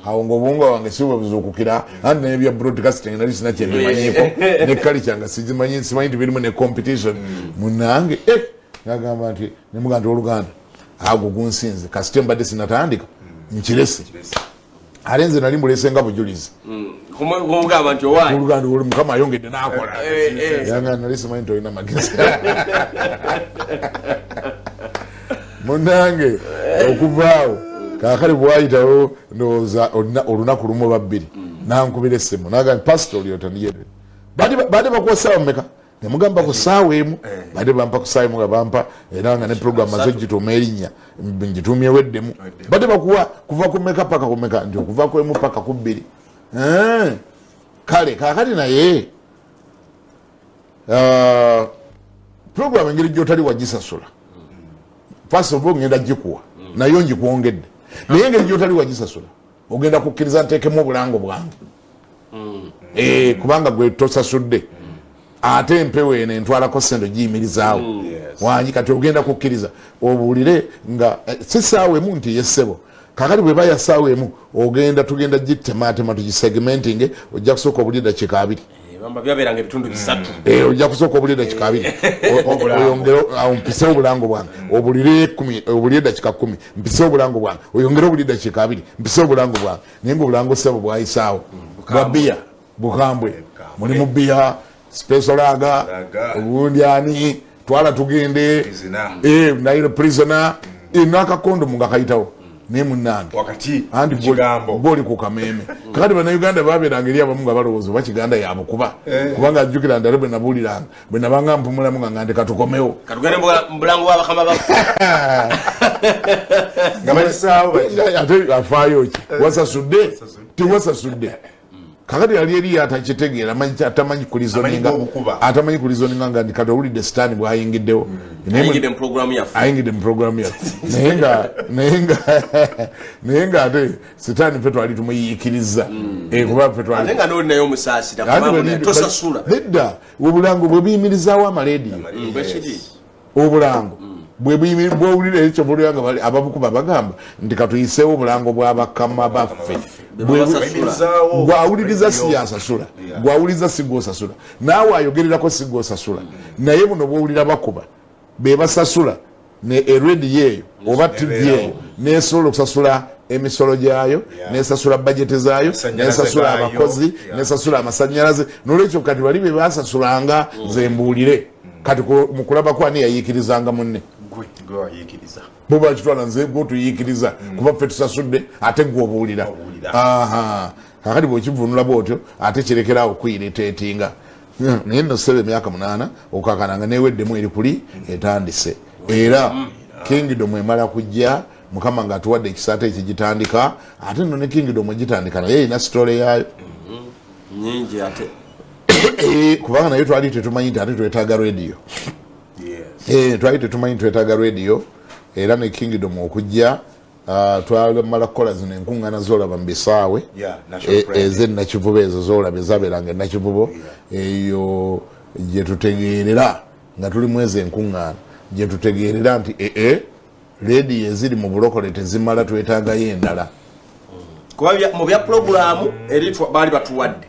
awo ng'obwongo wange sibubabuzuukukira anti naye bya broadcasting nali sina kyendimanyiko ne culture nga simanyi nti birimu ne competition munange nagamba nti nemuga nti oluganda ago gunsinze kasite mbadde sinatandika nkirese ate nze nali mulese nga bujulizi oluganda oli mukama ayongedde nakola yanga nali simanyi nti olina magezi munange okuvaawo kakali bwayitawo ndowooza olunaku lumu oba 2 nankubira essimu naga pastor oli otaniyere badde bakuwa ssaawa mmeka nemugamba ku ssaawa emu badde bampa ku ssaawa emu nga bampa era nga ne program azo gituuma erinnya ngitumye weddemu badde bakuwa kuva ku mmeka paka ku mmeka nti okuva ku emu paka ku 2 kale kakati naye program engeri gyotali wagisasula first of all ngenda gikuwa nayo ngikuwongedde naye engeri gyotali wagisasula ogenda kukkiriza nteekemu obulango bwange kubanga gwe tosasudde ate empewo eno entwalako sente giyimirizaawo wanyi kati ogenda kukkiriza obuulire nga si ssaawa emu nti yessebo kakati bwe baya ssaawa emu ogenda tugenda gitematema tugisegmenting ojja kusooka obulira dakiika 2 byaberanga ebitundu 3 ojja kusooka obulira dakiika 2 oyongere mpisewo obulango bwange obulire dakiika 10 mpisewo obulango bwange oyongere obulire dakiika 2 mpisewo obulango bwange naye nga obulango ssebo bwayisaawo bwa bbiya bukambwe mulimu bbiya spesolaga obundyani twala tugende naire prisoner nakakondo munga kayitawo naye munnange andi boli ku kameme kakati bannayuganda babeeranga eri abamu nga balowooza oba Kiganda yabukuba kubanga ajjukira ndale bwe nabuuliranga bwe nabanga mpumulamu nga ngande katukomewo ate afaayo ki wasasudde tiwasasudde kakati yali eri atakitegeera atamanyi atamanyi kulizoninga nga ndikati owulidde sitaani bwayingiddewo ayingidde mu programu yaffe naye nga ate sitaani ffe twali tumuyiikiriza kuba ffe nedda obulango bwe buyimirizaawo amalediyo obulango bwowulira ekyo bulanga ababukuba bagamba nti katuyiseewo obulango bw'abakama baffe gwawuliriza siyasasula gwawuliriza sigosasula naawe ayogererako sigosasula naye buno bwowulira bakuba bebasasula erediyo eyo oba tv eyo nesobola okusasula emisolo gyayo nesasula bajeti zaayo nesasula abakozi nesasula amasanyalaze nolwekyo kati bali bebasasulanga nze mbuulire kati mukulaba kwani yayiikirizanga munne bobakitwala nze gwotuyiikiriza kuba ffe tusasudde ate gwe obuwulira kakati bwekivunula bwotyo ate kirekeraawo kwiriteetinga naye nno sebe emyaka 8 okakananga neweddemu eri kuli etandise era Kingdom emala kujja mukama nga atuwadde ekisaata ekigitandika ate nno ne Kingdom egitandika naye erina sitole yaayo nyingi ate kubanga naye twali tetumanyi nti ate twetaaga radio twali tetumanyi twetaaga radio era ne Kingdom okujja twamala kukola zino enkuŋŋaana z'olaba mu bisaawe ez'ennakivubo ezo z'olaba ezabeeranga ennakivubo eyo gye tutegeerera nga tuli mu ezo enkuŋŋaana gye tutegeerera nti radio eziri mu bulokole tezimala twetaagayo endala kuba mu bya pulogulaamu eri baali batuwadde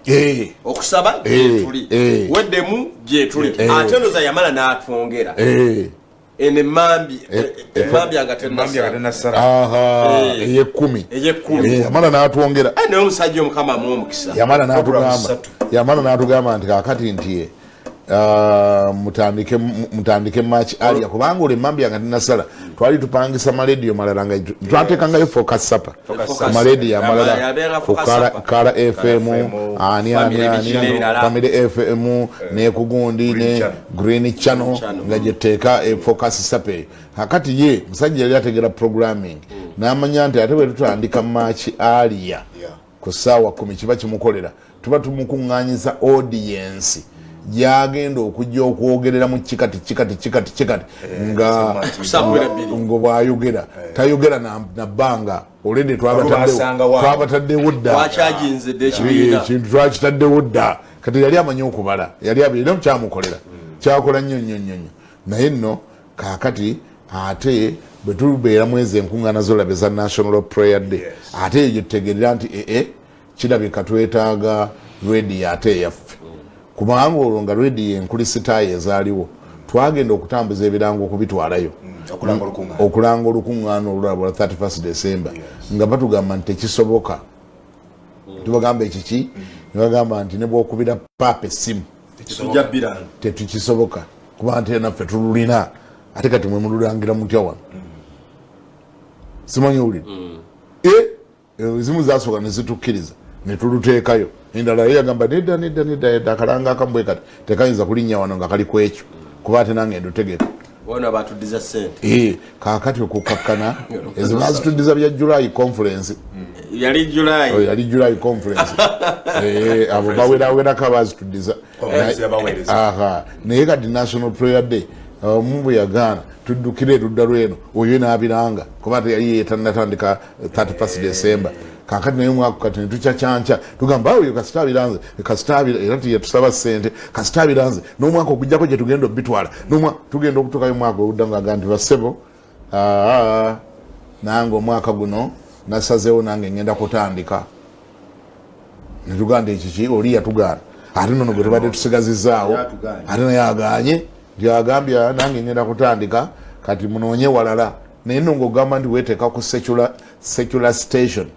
okusaba gyetuli weddemu gyetuli ate ndoza yamala n'atwongera ene mambi agatennasala ey'ekkumi yamala n'atwongera naye omusajja omukama mu omukisa yamala n'atugamba nti kaakati nti mutandike match alia kubanga ole mambi anga tinasala twali tupangisa maradio malala nga twatekangayo focus supper maradio amalala kala FM ani family FM ne kugundi ne green channel nga jeteka focus supper hakati ye musajja yali ategera programming n'amanya nti ate bwe tutandika match alia ku ssaawa 10 kiba kimukolera tuba tumukuŋŋaanyiza audience gyagenda okujja okwogerera mu kikati nga bwayogera tayogera na bbanga olende twabataddewo dda kintu twakitaddewo dda kati yali amanyi okubala yali abeera mukyamukolera kyakola nnyo naye nno kaakati ate bwe tubeera mwezi enkuŋŋaana z'olabe za National Prayer Day ate eyo gyetutegerera nti kirabika twetaaga radio ate eyaffe kubanga olwo nga radio enkulisitaayo ezaaliwo twagenda okutambuza ebirango okubitwalayo okulanga olukuŋŋaana olulala 31 December nga batugamba nti tekisoboka tubagamba ekiki nebagamba nti ne bwokubira paapa essimu tetukisoboka kuba nti naffe tululina ate kati mwe mululangira mutya wano simanyi owulira ezimu zasooka ne zitukkiriza ne tuluteekayo endala yagamba nedda akalanga akambwe kati tekayinza kulinnya wano nga kali kwekyo kuba ate nange ndutegeka bona batuddiza ssente kaakati okukakkana ezo bazituddiza bya July conference yali July conference abo bawerako bazituddiza naye kati National Prayer Day mumbu yagaana tuddukire tudda lweno oyo n'abiranga kuba yali yetanatandika 31 December kakati naye mwaka kati netukyakyanca tugamba oyo kasitabiranze era yetusaba ssente kasitabiranze n'omwaka okujjako gye tugenda obitwala tugenda okutuukayo omwaka oludda nga nti bassebo nange omwaka guno nasazeewo nange ngenda kutandika netuganda ekiki oli yatugaana ate nono gwe tubadde tusigazizaawo ate naye aganye nti agambye nange ngenda kutandika kati munoonye walala naye nno ng'ogamba nti weeteeka ku secular station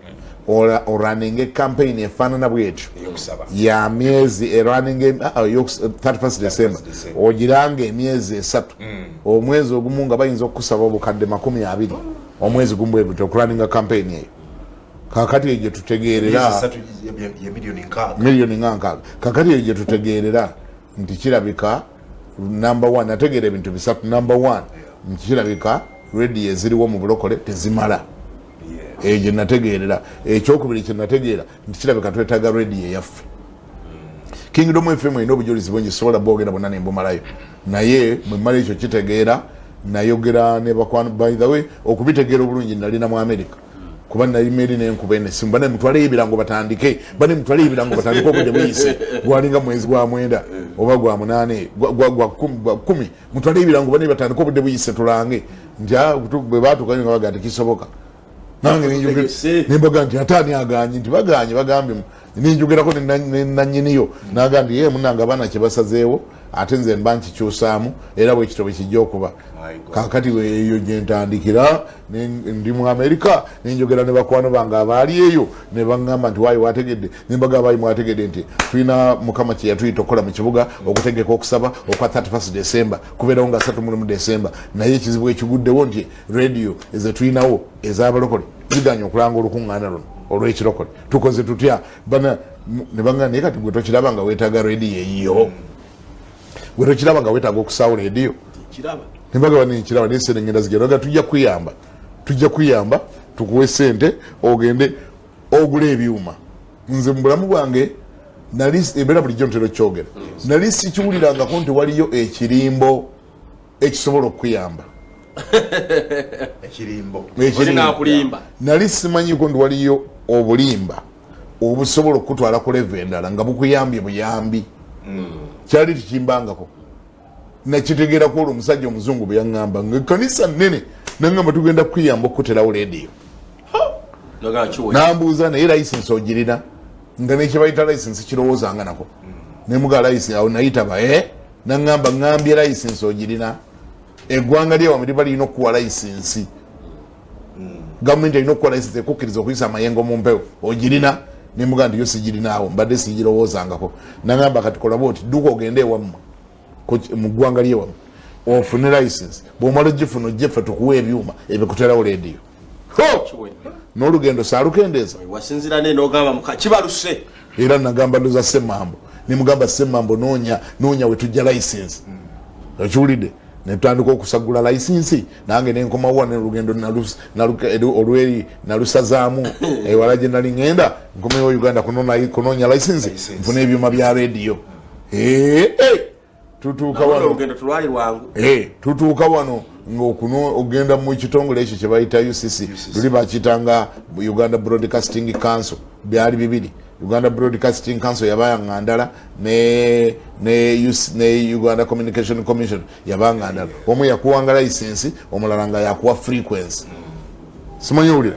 oraninga campaign efaanana bwetyo ya myezi eraninga 31 December ogiranga emyezi 3 omwezi ogumu nga bayinza okusaba obukadde 20 omwezi gumu bwe gutyo okuraninga campaign eyo kakati egyo tutegeerera miliyoni 6 kakati egyo tutegeerera nti kirabika number 1 nategeera ebintu bisatu number 1 nti kirabika radio eziriwo mu bulokole tezimala eje nategeerera ekyokubiri kye nategeera nti kirabika twetaaga radio eyaffe Kingdom FM ino obujulizi bungi sobola bwogera bonna nembumalayo naye mwemala ekyo kitegeera nayogera ne bakwano by the way okubitegeera obulungi nalina mu America kuba nali meri nenkuba enesimu bane mutwale ebirango batandike okudde buyise gwalinga mwezi gwa 9 oba gwa 8 gwa 10 mutwale ebirango bane batandike okudde buyise tulange nti bwe batukanye nga bagati kisoboka nange nimbaga nti atani aganye nti bagambye ninjugerako nanyiniyo naga nti ye munanga abaana kyebasazeewo ate nze mba nkikyusaamu era bwe kitobe kijja okuba kakati eyo gye ntandikira ndi mu Amerika ninjogera ne bakwano bange abaali eyo ne baŋŋamba nti waayi wategedde nimbaga abaayi mwategedde nti tulina mukama kye yatuyita okukola mu kibuga okutegeka okusaba okwa 31 December kubeerawo nga 3 December naye ekizibu ekiguddewo nti radio eze tulinawo ez'abalokole ziganya okulanga olukuŋŋaana luno olw'ekirokole tukoze tutya bana ne baŋŋamba naye kati gwe tokiraba nga weetaaga radio eyiyo gwe tokiraba nga weetaaga okusaawo leediyo nembagaba nenkiraba naye sente ngenda zigenda nga tujja kuyamba tukuwe sente ogende ogule ebyuma. Nze mu bulamu bwange nali embeera bulijjo ntera kyogera nali sikiwulirangako nti waliyo ekirimbo ekisobola okuyamba nali simanyiko nti waliyo obulimba obusobola okutwala ku leve endala nga bukuyambye buyambi kyali tikimbangako nakitegeerako olwo omusajja omuzungu bwe yaŋŋamba nga ekkanisa nnene naŋŋamba tugenda kuyamba okuterawo leediyo nambuuza naye layisinsi ogirina nga nekibayita layisinsi kirowoozanga nako nemuga layisinsi awo nayitaba naŋŋamba ŋŋambye layisinsi ogirina eggwanga lyewamu liba lirina okuwa layisinsi gavumenti erina okuwa layisinsi ekukkiriza okuyisa amayengo mu mpewo ogirina nemuga nti yo sigirinaawo mbadde sigirowoozangako naŋŋamba kati kolaba oti dduka ogende ewammwe mu ggwanga lyewamu ofune layisinsi bw'omala ogifuna ojjeffe tukuwa ebyuma ebikuterawo leediyo n'olugendo saalukendeeza era nagamba ndoza Ssemambo nemugamba Ssemambo noonya wetujja layisinsi okiwulidde netutandika okusagula layisinsi nange nenkomawa n'olugendo olweri nalusazaamu ewala gye nali ŋŋenda nkomewo Uganda kunoonya layisinsi nfuna ebyuma bya leediyo tutuuka wano ng'ogenda mu kitongole ekyo kye bayita UCC luli bakitanga Uganda Broadcasting Council byali bibiri Uganda Broadcasting Council yabanga ndala ne Uganda Communication Commission yabanga ndala omu yakuwanga license omulala nga yakuwa frequency simanyi uli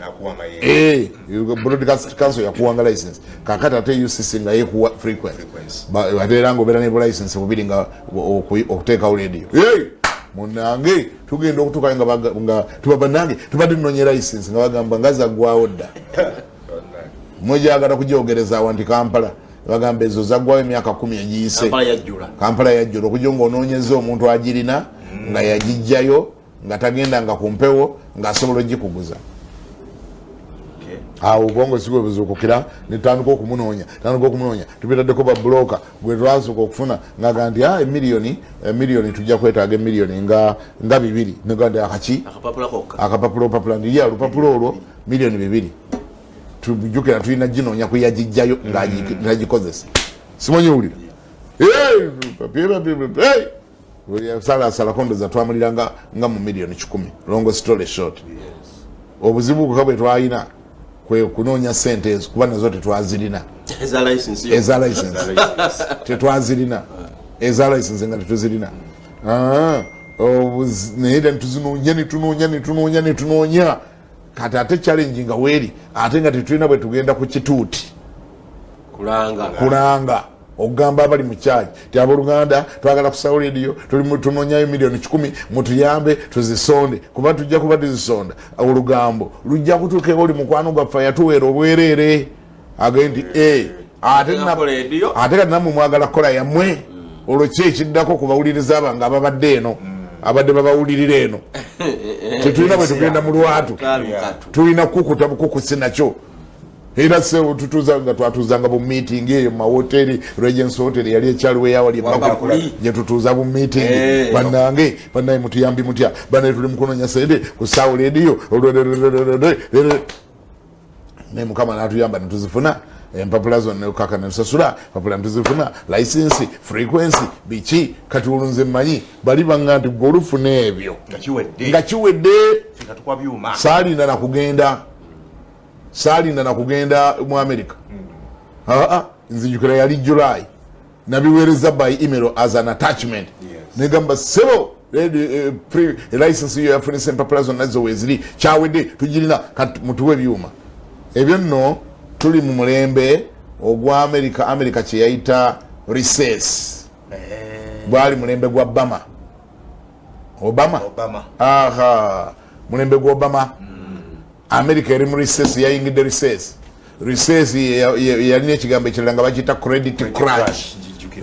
Broadcasting Council yakuwanga license kakati ate UCC nga yekuwa frequency batera ngo bera ne license bubiri nga okuteeka radio munange tugenda okutuka nga tubabanange tubadde nonye license nga bagamba ngaza gwawo dda moja agata kujogereza awanti Kampala bagamba ezo zagwawo emyaka 10 egiyise Kampala yajjula okujonga ononyeza omuntu agirina nga yagijjayo nga tagenda nga kumpewo nga asobola ogikuguza awo ubongo sigwe buzukukira nitandika okumunoonya tubitaddeko ba broker gwe twasoka okufuna nga gandi emiliyoni tujja kwetaaga emiliyoni nga 2 negandi akapapula ndi ya lupapula olwo miliyoni 2 tujukira tulina ginoonya kuyagijjayo ngagikozesa simanyi owulira sala kondoza twamulira nga mu miliyoni 10 long story short obuzibu bukabwe twalina kwe kunoonya sente ezo kuba nazo tetwazirina eza license tetwazirina eza license nga tetuzirina naye netunoonya kati ate challenge nga weeri ate nga tetulina bwe tugenda ku kituuti kulanga okugamba abali mu kyayi ti abooluganda twagala kusawo leediyo tunoonyayo miliyoni 10 mutuyambe tuzisonde kuba tujja kuba tuzisonda olugambo lujja kutuuka oli mukwano gwaffe yatuweera obwereere agende ate kati nammwe mwagala kukola yammwe olwo ki ekiddako kubawuliriza abanga ababadde eno abadde babawulirira eno tetulina bwe tugenda mu lwatu tulina kukuta bukukusi nakyo era sewo tutuzanga twatuzanga bu meeting eyo ma hoteli Regency Hotel yali ekyaliwo yawali bakula je tutuza bu meeting banange mutuyambi mutya bana tuli mukononya sede ku sawo radio ne mukama natuyamba ntuzifuna empapulazo ne kaka ne sasula papula ntuzifuna license frequency bichi kati ulunze manyi bali bangandi golufuna ebyo ngakiwedde ngatukwa byuma Salinda nakugenda mu America nzijukira yali July nabiwereza by email as an attachment negamba sebo license yo yafuna empapulazo nazo weziri kyawedde tugirina mutuwe byuma ebyo nno tuli mu mulembe ogwa America kye yayita recess bwali mulembe gwa Obama mulembe gwa Obama America eri mu recess yayingidde recess yalina ekigambo ekirala nga bakiyita credit crunch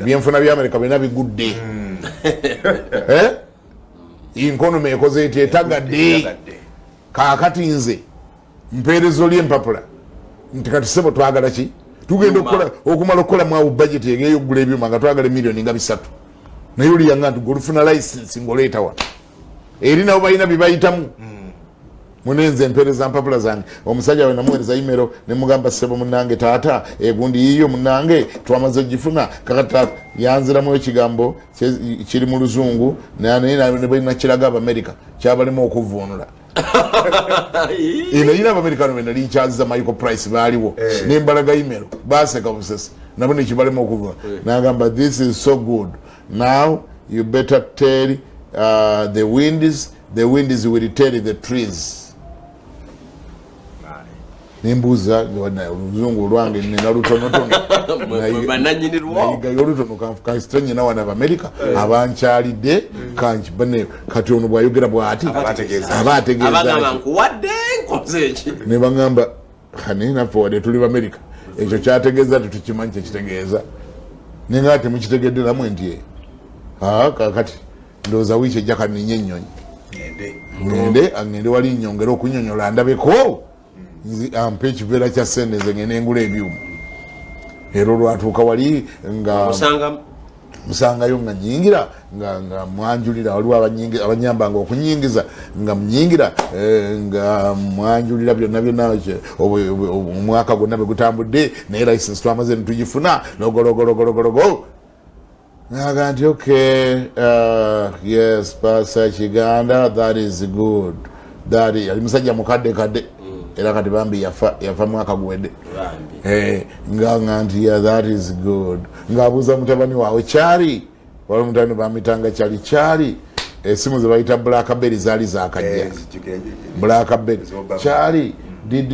byenfuna bya America birina bigudde inkonomi ekoze eti etagadde kaakati nze mpeerezo ly'empapula nti kati sebo twagala ki tugenda okumala okukola mwawo budget egeyo okugula ebyuma nga twagala miliyoni nga 3 naye oli yanga nti golufuna license ngoleeta wa eri nabo balina bibayitamu munenze empereza mpapula zange omusajja we namuweereza imero ne mugamba ssebo munnange taata egundi yiyo munnange twamaze ogifuna kakata yanziramu ekigambo kiri mu luzungu ne balina kiraga abamerika kyabalema okuvuunula eno yina abamerikano be nali nkyaziza Michael Price baaliwo nembalaga imero baseka busesi nabo nekibalema okuvuunula nagamba this is so good now you better tell the winds will tell the trees nimbuza oluzungu lwange nina lutonotono nayiga olutono kanstrenye nawa n'abamerika abankyalidde kanki bane kati ono bwayogera bwati abategeeza ne bagamba naffe wadde tuli bamerika ekyo kyategeeza tetukimanyi kyekitegeeza nenga temukitegederamu enti kakati ndowooza wiiki ejja kaninye ennyonyi ngende wali nnyongera okunyonyola ndabeko ampe ekiveera kya sente ze ngende ngula ebyuma era olwatuuka wali nga musangayo nga nyingira nga mwanjulira waliwo abanyambanga okunyingiza nga munyingira nga mwanjulira byonna omwaka gwonna bwe gutambudde naye license twamaze netugifuna nogologologologo naga nti okay yes Pastor Kiganda that is good ali musajja mukadde era kati bambi yafa mwaka guwedde nga nti that is good ng'abuuza mutabani waawe kyali waliwo mutabani bamitanga kyali esimu ze bayita blackberry zaali zakajja blackberry kyali did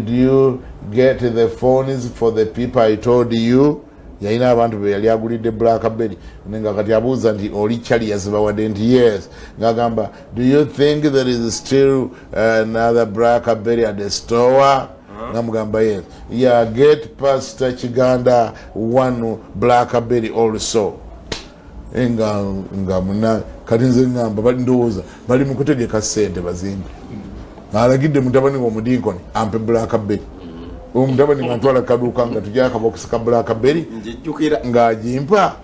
you get the phones for the people I told you yalina abantu be yali agulidde blackberry nga kati abuuza nti oli kyali yazibawadde nti yes ngagamba do you think there is still another blackberry at the store ngamugamba yes get Pastor Kiganda one blackberry also nga muna kati nze ngamba bali ndowooza bali mu kutegeka ssente bazimbi alagidde mutabani w'omudinkoni ampe blackberry omutabani nga ntwala kaduuka nga tujja akabokisi ka blackberry ng'agimpa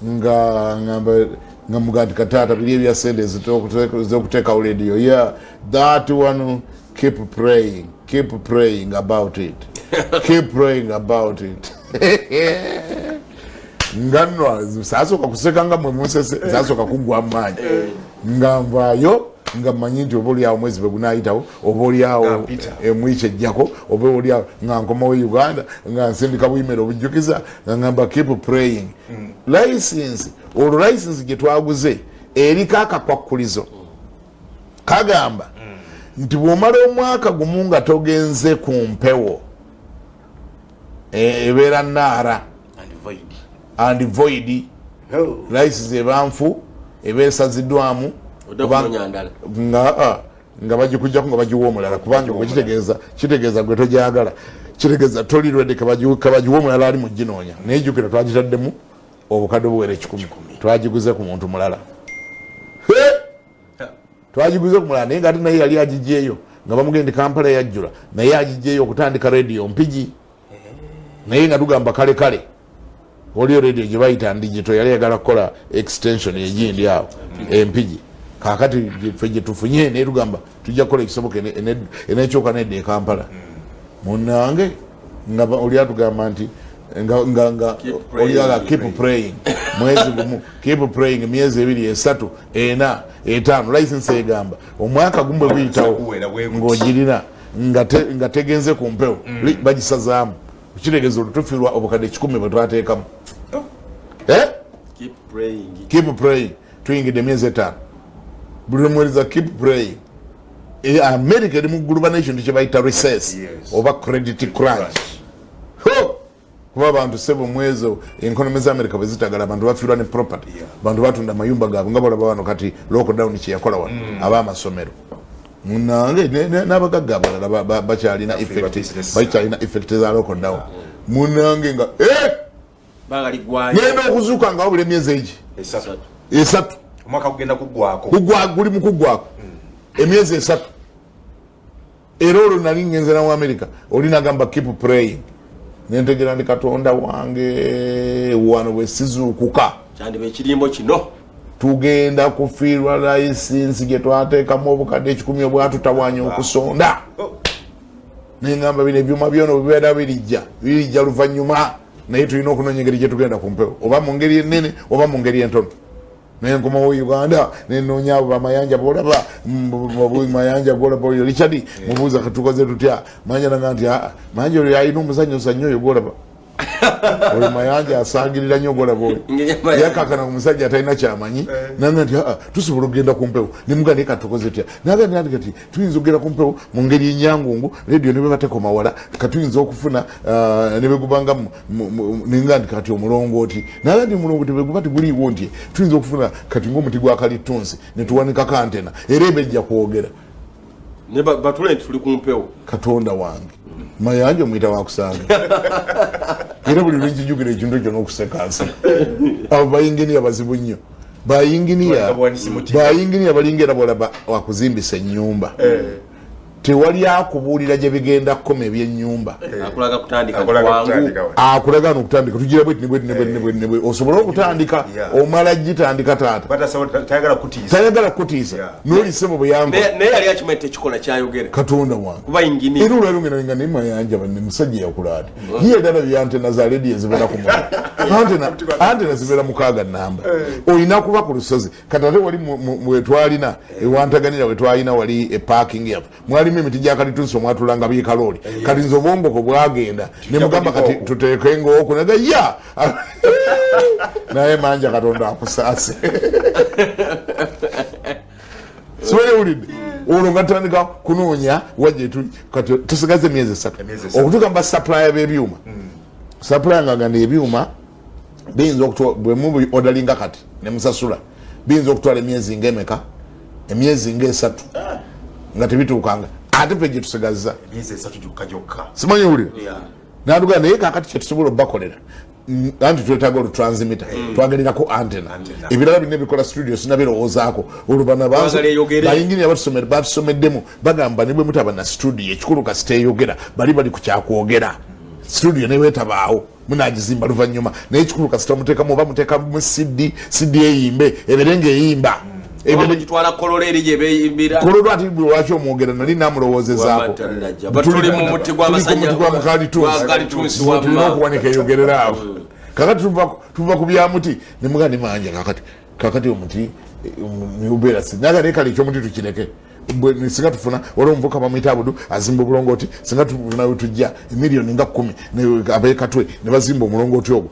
nga muga nti kataata biri ebya sente z'okuteekawo radio that one keep praying about it keep praying about it nga nno sasooka kuseka nga mwe musese sasooka kuggwa amaanyi nga nvaayo nga mmanyi nti oba oliawo mwezi bwe gunaayitawo oba oliawo emwiki ejjako oba oliawo nga nkomawo Uganda nga nsindika buyimero obujjukiza nga ngamba keep praying license olwo license gye twaguze eriko akakwakkulizo kagamba nti bw'omala omwaka gumu nga togenze ku mpewo ebeera naara and void license ebanfu ebeesaziddwamu nga bagikujjako nga bagiwa omulala kubanga kitegeeza gwe togyagala kitegeeza toli ready kabagiwa omulala ali mu ginoonya naye jjukira twagitaddemu obukadde obuwera 10 twagiguze ku muntu mulala twagiguze ku mulala naye nga ate naye yali agijjeeyo nga bamugende Kampala yajjula naye agijjeeyo okutandika radio mpigi naye nga tugamba kale oliyo radio gye bayita ndigito yali yagala kukola extension egindi awo empigi kakati ffe gye tufunye naye tugamba tujja kukola ekisoboka enekyoka nedda e Kampala munnange nga oli atugamba nti nga oliaga keep praying mwezi gumu keep praying myezi 2 3 4 5 license egamba omwaka gumwe guyitawo ng'ogirina nga tegenze ku mpewo bagisazaamu kitegeeza olutufirwa obukadde 10 bwe twateekamu keep praying tuyingidde myezi 5 buli mwezi keep praying America eri mu globalization kye bayita recess oba credit crunch kuba abantu sebo mwezo economy za America bwe zitagala abantu bafirwa ne property abantu batunda mayumba gaabwe nga balaba wano kati lockdown kye yakola wano aba amasomero munange n'abagagga abalala bakyalina effect za lockdown munange nga ngenda okuzuuka nga wabula emyezi egi 3 omwaka kugenda kuggwako guli mu kuggwako emyezi 3 era olwo nali ngenze namu America oli nagamba keep praying nentegera ndi Katonda wange wano bwe sizuukuka kyandiba ekirimbo kino tugenda kufiirwa license gye twateekamu obukadde 10 obwatutawanya okusonda nengamba bino ebyuma byono bibeera birijja luvannyuma naye tulina okunoonya engeri gye tugenda ku mpewo oba mu ngeri ennene oba mu ngeri entono nenkomawo Uganda nenoonya abo bamayanja bolaba mayanja golaba oyo Richard mubuuza katukoze tutya manja nanga nti manja oyo alina omuzannyo oyo golaba oyo mayanja asangirira nnyo golaba oyo yakakana ku musajja atalina kyamanyi nanga nti tusobola okugenda ku mpewo nemugane katukoze tutya naga nti kati tuyinza okugenda ku mpewo mu ngeri enyangungu radio ne bebateko mawala katuyinza okufuna ne begubanga ninga nti kati omulongooti naga nti mulongooti begubati guliiwo nti tuyinza okufuna kati ng'omuti gwa kalitunsi ne tuwanika kantena era ebejja kwogera ne batule nti tuli ku mpewo Katonda wange mayanja omuyita wakusanga era buli lwenkijugira ekintu ekyo n'okusekansa abo bayinginiya bazibu nnyo bayinginiya balinga era bolaba wakuzimbisa ennyumba tewali akubuulira gye bigenda kukoma ebyennyumba akulaga kutandika kwangu akulaga n'okutandika tugira bwe osobola okutandika omala gitandika taata tayagala kutiisa n'olisebo bwe yangu naye yali akimanyite ekikola kyayogera Katonda wange kuba yingini era olwalungenanga naye mayanja banne musajja yakulaati ye ddala byantena za lediyo zibeera ku mwana antena zibeera 6 namba olina kuba ku lusozi kati ate wali wetwalina ewantaganira wetwalina wali eparking yaffe mwalimu emiti gya kalitunsi omwatulanga biikalooli kati nze obwongoko bwagenda ne mugamba kati tuteekengaoku naga ya naye manja Katonda akusaase siweyawulidde olwo nga tutandika kunoonya wajje tuli kati tusigaze emyezi 3 okutuuka mu basupplya b'ebyuma supplya nga ganda ebyuma biyinza bwe mubi odalinga kati ne musasula biyinza okutwala emyezi ng'emeka emyezi ng'esatu nga tebituukanga ate ffe gye tusigazza simanyi wulira n'atugaa naye kaakati kye tusobola obbakolera anti twetaaga olutransmitter twagalirako antena ebirala bina ebikola studio sinabirowoozaako olubana bayingini batusomeddemu bagamba ne bwe mutaba na studio ekikulu kasiteeyogera bali ku kyakwogera studio ne weetabaawo munagizimba luvannyuma naye ekikulu kasita muteekamu oba muteekamu CD eyimbe eberenga eyimba gitwala kololo eri gye beeyimbira kololo ati lwaki omwogera nali namulowoozezzaako tuli mu muti gw'amakalitunsi tulina okuwanika eyogerera awo kakati tuva ku byamuti nemuga ne manja kakati omuti ubeera naga naye kale ekyomuti tukireke singa tufuna waliwo omuvuka bamwita abudu azimba obulongooti singa tufuna wetujja emiliyoni nga 10 abeekatwe ne bazimba omulongooti ogwo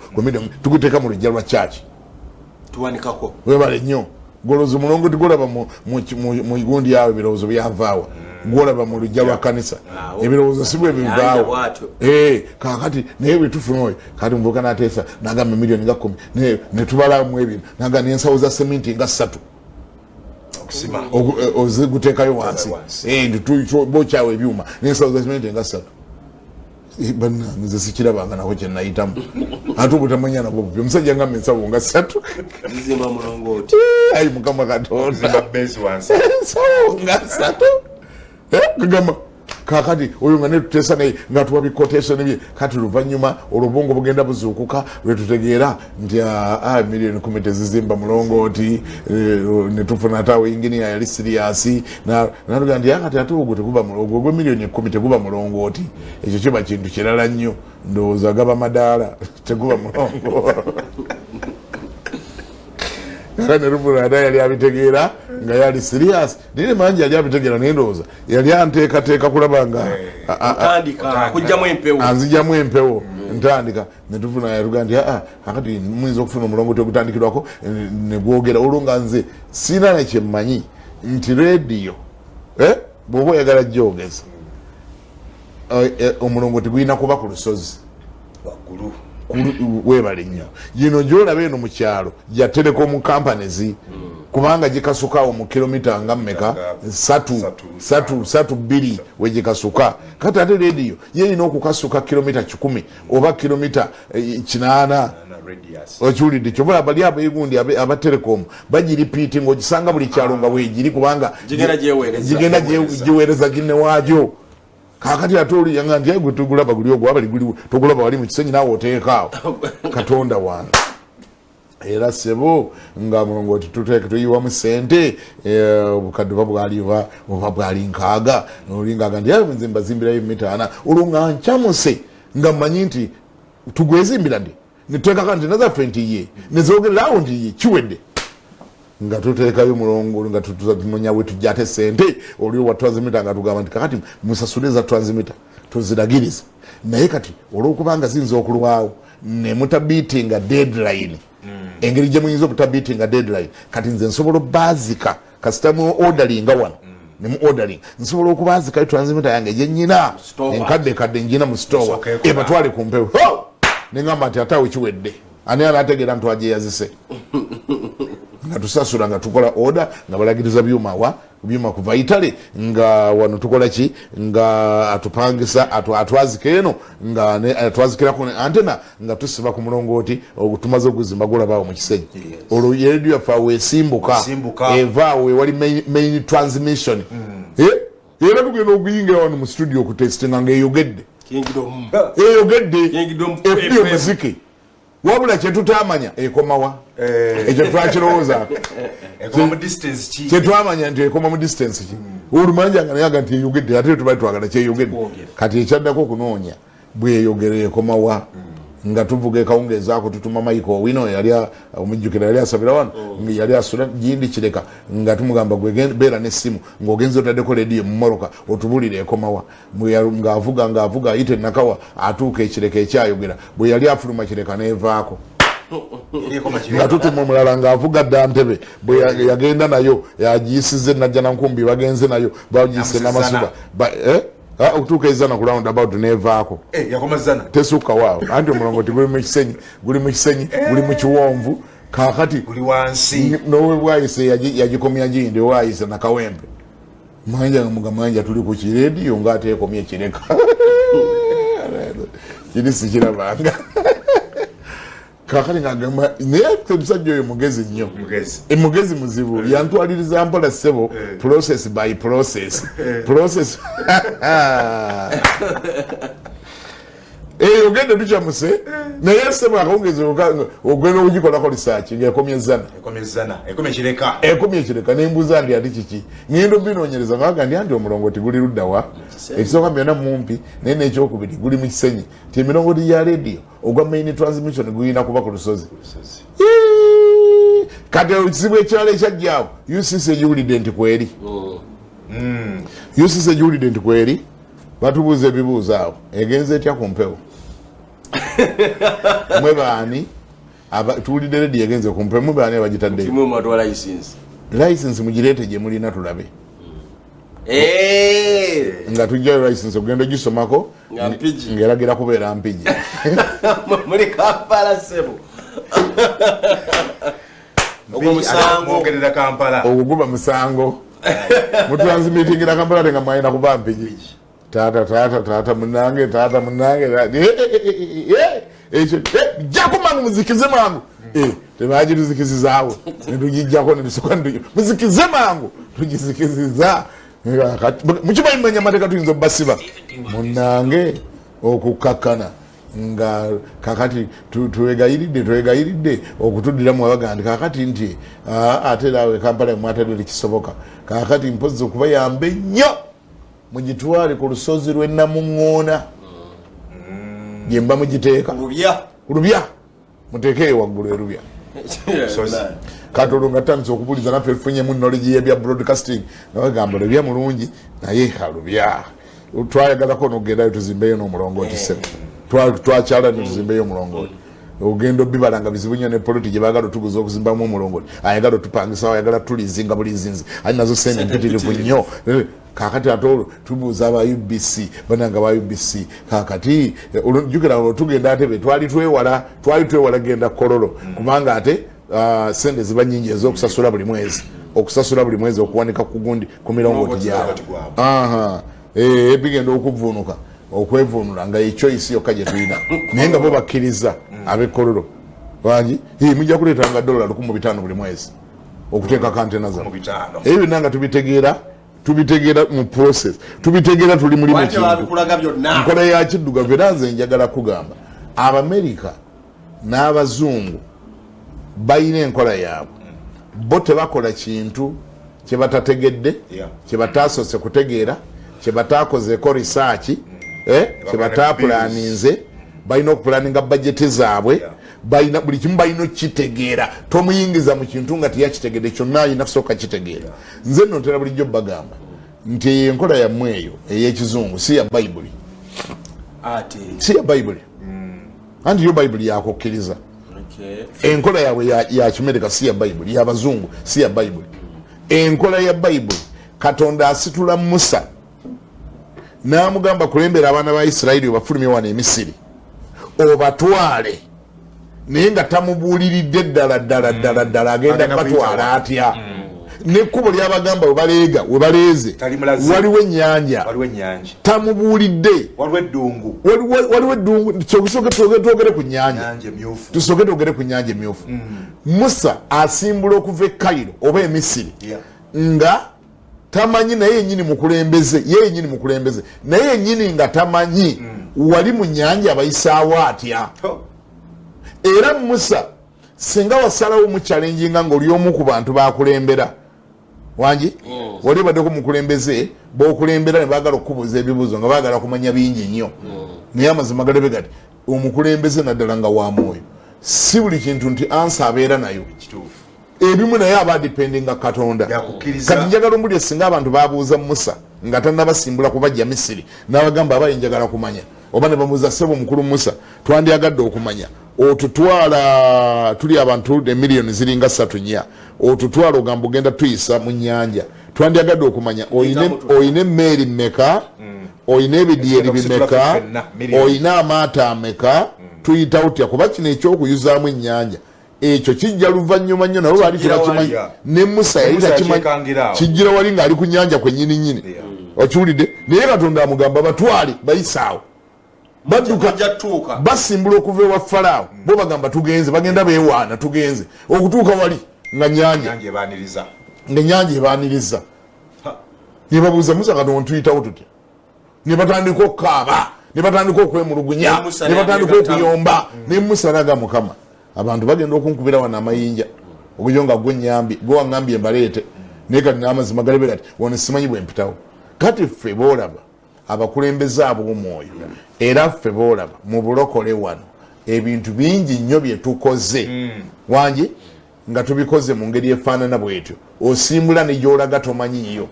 tuguteeka mu lujja lwa kyaki tuwanikako webale nnyo goloza omulongooti golaba mu gundi yawe ebirowoozo byavaawa gwolaba mu lujja lwa kanisa ebirowoozo si bwe bivaawo kakati naye bwetufuna oyo kati muvuka nateesa nagamba emiliyoni nga 10 netubalamu ebintu naga nensawo za seminti nga 3 oziguteekayo wansi bokyawo ebyuma nensawo za seminti nga 3 bannange sikirabanga nako kyenayitamu ate obutamanya nabwo bubi omusajja nga mensawo nga 3 ayi mukama Katonda ensawo nga 3 kagamba kakati oyo nga netuteesa naye nga tuwa bikoteesoni bye kati luvannyuma olubongo bugenda buzuukuka lwetutegeera nti miliyoni 10 tezizimba mulongooti netufuna ate awo inginiya yali siriyasi natuga nti akati ate ogwo teguba mulongo ogwo miliyoni 10 teguba mulongooti ekyo kiba kintu kirala nnyo ndowooza gaba madaala teguba mulongo nerubulada yali abitegeera nga yali serious nine manji yali abitegeera nendowooza yali anteekateeka kulaba nga anzijamu empewo ntandika netufuna yatuga nti akati muyinza okufuna omulongooti ogutandikirwako negwogera olwo nga nze sina nekyemmanyi nti rediyo bw'oba oyagala gyogeza omulongooti gulina kuba ku lusozi webale nnyo gino gyolaba eno mu kyalo gya telecom companies kubanga gikasuka mu kilomita nga mmeka 3 wegikasuka kati ate rediyo yerina okukasuka kilomita 10 oba kilomita 8 okiwulidde kyobola bali abegundi aba telecom bagiripiiti ng'ogisanga buli kyalo nga weegiri kubanga gigenda giweereza ginne waagyo kakati atoli yanga ndi gwe tugulaba guli ogwa bali guli tugulaba wali mu kisenyi nawo oteekaawo katonda wange era sebo nga mulongoti tuteeke tuyiwa mu sente obukadde bwaliwa oba bwali nkaaga nolinga ndi nze mbazimbirayo mitaana olunga nkyamuse nga mmanyi nti tugwezimbira ndi nituteekaka nti nazaffe nti ye nezogererawo nti ye kiwedde nga tuteekayo mulongo nga tunonya we tujja ate sente oliwo wa transmitter nga tugamba nti kakati musasule za transmitter tuziragiriza naye kati olwokubanga ziyinza okulwawo ne mutabiitinga deadline engeri gye muyinza okutabiitinga deadline kati nze nsobola obbazika kasita mu ordaringa wano ne mu ordering nsobola okubazikayo transmitter yange gye nnyina enkadde njina mu store ebatwale ku mpewo neŋŋamba nti ate awo kiwedde ani anaategeera ntwaje yazise nga tusasula nga tukola order nga balagiriza byuma kuva Italy nga wano tukola ki nga atupangisa atwazika eno nga atwazikirako antena nga tusiba ku mulongooti tumaze okuzimba gulabawo mu kisenyi olwo radio yafa weesimbuka evaawo wali main transmission era tugenda okuyingira wano mu studio okutestinga ngaeyogedde efuyo muziki wabula kyetutamanya ekomawa ekyo twakirowoozaako kyetwamanya nti ekoma mu distance ki olumanjanga nayaga nti eyogedde ate tubali twagala kyeyogedde kati ekyaddako okunoonya bweyogere ekomawa nga tuvuga ekawungeezaako tutuma Michael Owino yali omujjukira yali asabira wano yali asula gindi kireka nga tumugamba gwe beera n'essimu ng'ogenza otaddeko leediyo mu moroka otubulire ekomawa ng'avuga ayite nakawa atuuka ekireka ekyayogera bwe yali afuluma kireka n'evaako nga tutuma omulala ng'avuga dda Ntebe bwe yagenda nayo yagiyisize najja nankumbi bagenze nayo bagiyise n'amasuba okutuuka ezana ku round about nevaako tesukka waawo anti omulongoti guli mu kisenyi guli mu kiwonvu kakati guli wansi nowe bwayise yagikomya gindi wayise nakawempe manja mugamanja tuli ku kirediyo ng'ate ekomye ekireka kiri sikirabanga kakati ngagamba naye omusajja oyo mugezi nnyo mugezi muzibu yantwaliriza mpola ssebo process by process ogende tukyamuse naye ssebo akawungezi ogenda okugikolako lisaaki ngaekomyezana ekomye ekireka nembuuza ndi ati kiki ngendo mbinoonyereza ngaga ndi anti omulongoti guli luddawa ekisooka byonna mumpi naye nekyokubiri guli mu kisenyi ti emirongoti ya rediyo ogwa main transmission gulina kuba ku lusozi kati ekizibu ekirala ekyajjaawo UCC egiwulidde nti kweri UCC egiwulidde nti kweri batubuuza ebibuuzo awo egenze etya ku mpewo mwe baani tuwulidde rediyo egenze ku mpewo mwe baani abagitaddeyo license mugireete gye mulina tulabe nga tujjayo license ogenda ogisomako ng'eragira kubeera mpigi muri Kampala sebo oguguba musango mutransmitingira Kampala nga mwalina kuba mpigi taata munange ekyo jjako mangu muzikize mangu tebagiruzikizizaawo netugijjako netusoka muzikize mangu tugizikiziza mukimanyimanya amateeka tuyinza obbasiba munange okukakkana nga kakati twegayiridde okutuddiramu abagandi kakati nti ate erawe Kampala mwatadde kisoboka kakati mpozi okuba yambe nnyo mugitwale ku lusozi lw'Namuŋŋoona gyemba mugiteeka lubya muteekeyo waggulu erubya kati olwo nga tutandise okubuliza naffe tufunyemu knowledge y'ebya broadcasting nabagamba lubya mulungi naye alubya twayagalako n'ogendayo tuzimbeyo n'omulongooti ssebo twakyala netuzimbeyo omulongooti ogenda obibala nga bizibu nnyo ne politi gye baagala otuguza okuzimbamu omulongooti ayagala otupangisawo ayagala tulizinga bulizinzi ali nazo sente mpitirivu nnyo kakati ate olwo tubuuza aba UBC bananga ba UBC kakati jjukira olwo tugenda atebe twali twewala genda kololo kubanga ate sente ziba nnyingi ez'okusasula buli mwezi okuwanika ku gundi ku mirongooti gyabwe bigenda okuvvuunuka okwevunula nga echoice yokka gye tulina naye nga bo bakkiriza ab'ekololo bangi mujja kuleetanga $1,500 buli mwezi okuteekako antena zammwe ebyo byonna nga tubitegeera tubitegera mu process tubitegera tuli muri mu kintu nkola ya kiddugavu era nze njagala kugamba Abamerika n'abazungu bayina enkola yaabwe bo tebakola kintu kye batategedde kye bataasose kutegeera kye bataakozeeko research kye bataapulaninze balina okupulaninga bajeti zaabwe balina buli kimu balina okitegeera tomuyingiza mu kintu nga teyakitegedde kyonna alina kusooka kitegeera nze nno ntera bulijjo bagamba nti enkola yammwe eyo ey'ekizungu si ya bayibuli si ya bayibuli anti yo bayibuli yakukkiriza enkola yaabwe ya kimereka si ya bayibuli y'abazungu si ya bayibuli enkola ya bayibuli Katonda asitula Musa n'amugamba kulembera abaana ba Isirayiri obafulumye wano e Misiri obatwale naye nga tamubuuliridde ddala agenda kubatwala atya nekkubo lyabagamba we baleeze waliwo ennyanja tamubuulidde waliwo eddungu twogere ku nyanja tusooke twogere ku nyanja emyufu Musa asimbula okuva e Kayiro oba e Misiri nga tamanyi naye yennyini mukulembeze naye yennyini nga tamanyi wali mu nyanja abayisaawo atya era Musa singa wasalawo mu challenginga ng'oli omu ku bantu bakulembera wangi wali baddeko mukulembeze b'okulembera ne baagala okubuuza ebibuuzo nga baagala kumanya bingi nnyo naye amazima galebe gati omukulembeze naddala nga wa mwoyo si buli kintu nti ansa abeera nayo ebimu naye aba dipendinga Katonda kati njagala ombulire singa abantu babuuza Musa nga tannabasimbula kubajja Misiri n'abagamba abaye njagala kumanya oba ne bamuuza ssebo mukulu Musa twandyagadde okumanya otutwala tuli abantu emiliyoni ziringa 3 otutwala ogamba ogenda tuyisa mu nnyanja twandyagadde okumanya oyina emmeeri mmeka oyina ebidyeri bimeka oyina amaato ameka tuyita otya kuba kino ekyokuyuzaamu ennyanja ekyo kijja luvannyuma nnyo nabo baali tebakimanyi ne Musa yali takimanyi kijjira wali ng'ali ku nnyanja kwennyini okiwulidde naye Katonda amugamba batwale bayisaawo badduka basimbula okuva ewa Falaawo bo bagamba tugenze bagenda beewaana tugenze okutuuka wali nga nyanja ebaaniriza ne babuuza Musa Katonda tuyitawo tutya ne batandika okukaaba ne batandika okwemulugunya ne batandika okuyomba ne Musa n'agamba Mukama abantu bagenda okunkubira wano amayinja okujo nga gwe waŋŋambye mbaleete naye kati n'amazima galebe kati wano simanyi bwe mpitawo kati ffe boolaba abakulembeze ab'omwoyo era ffe boolaba mu bulokole wano ebintu bingi nnyo bye tukoze wangi nga tubikoze mu ngeri efaanana bwetyo osimbula ne gy'olaga tomanyiyo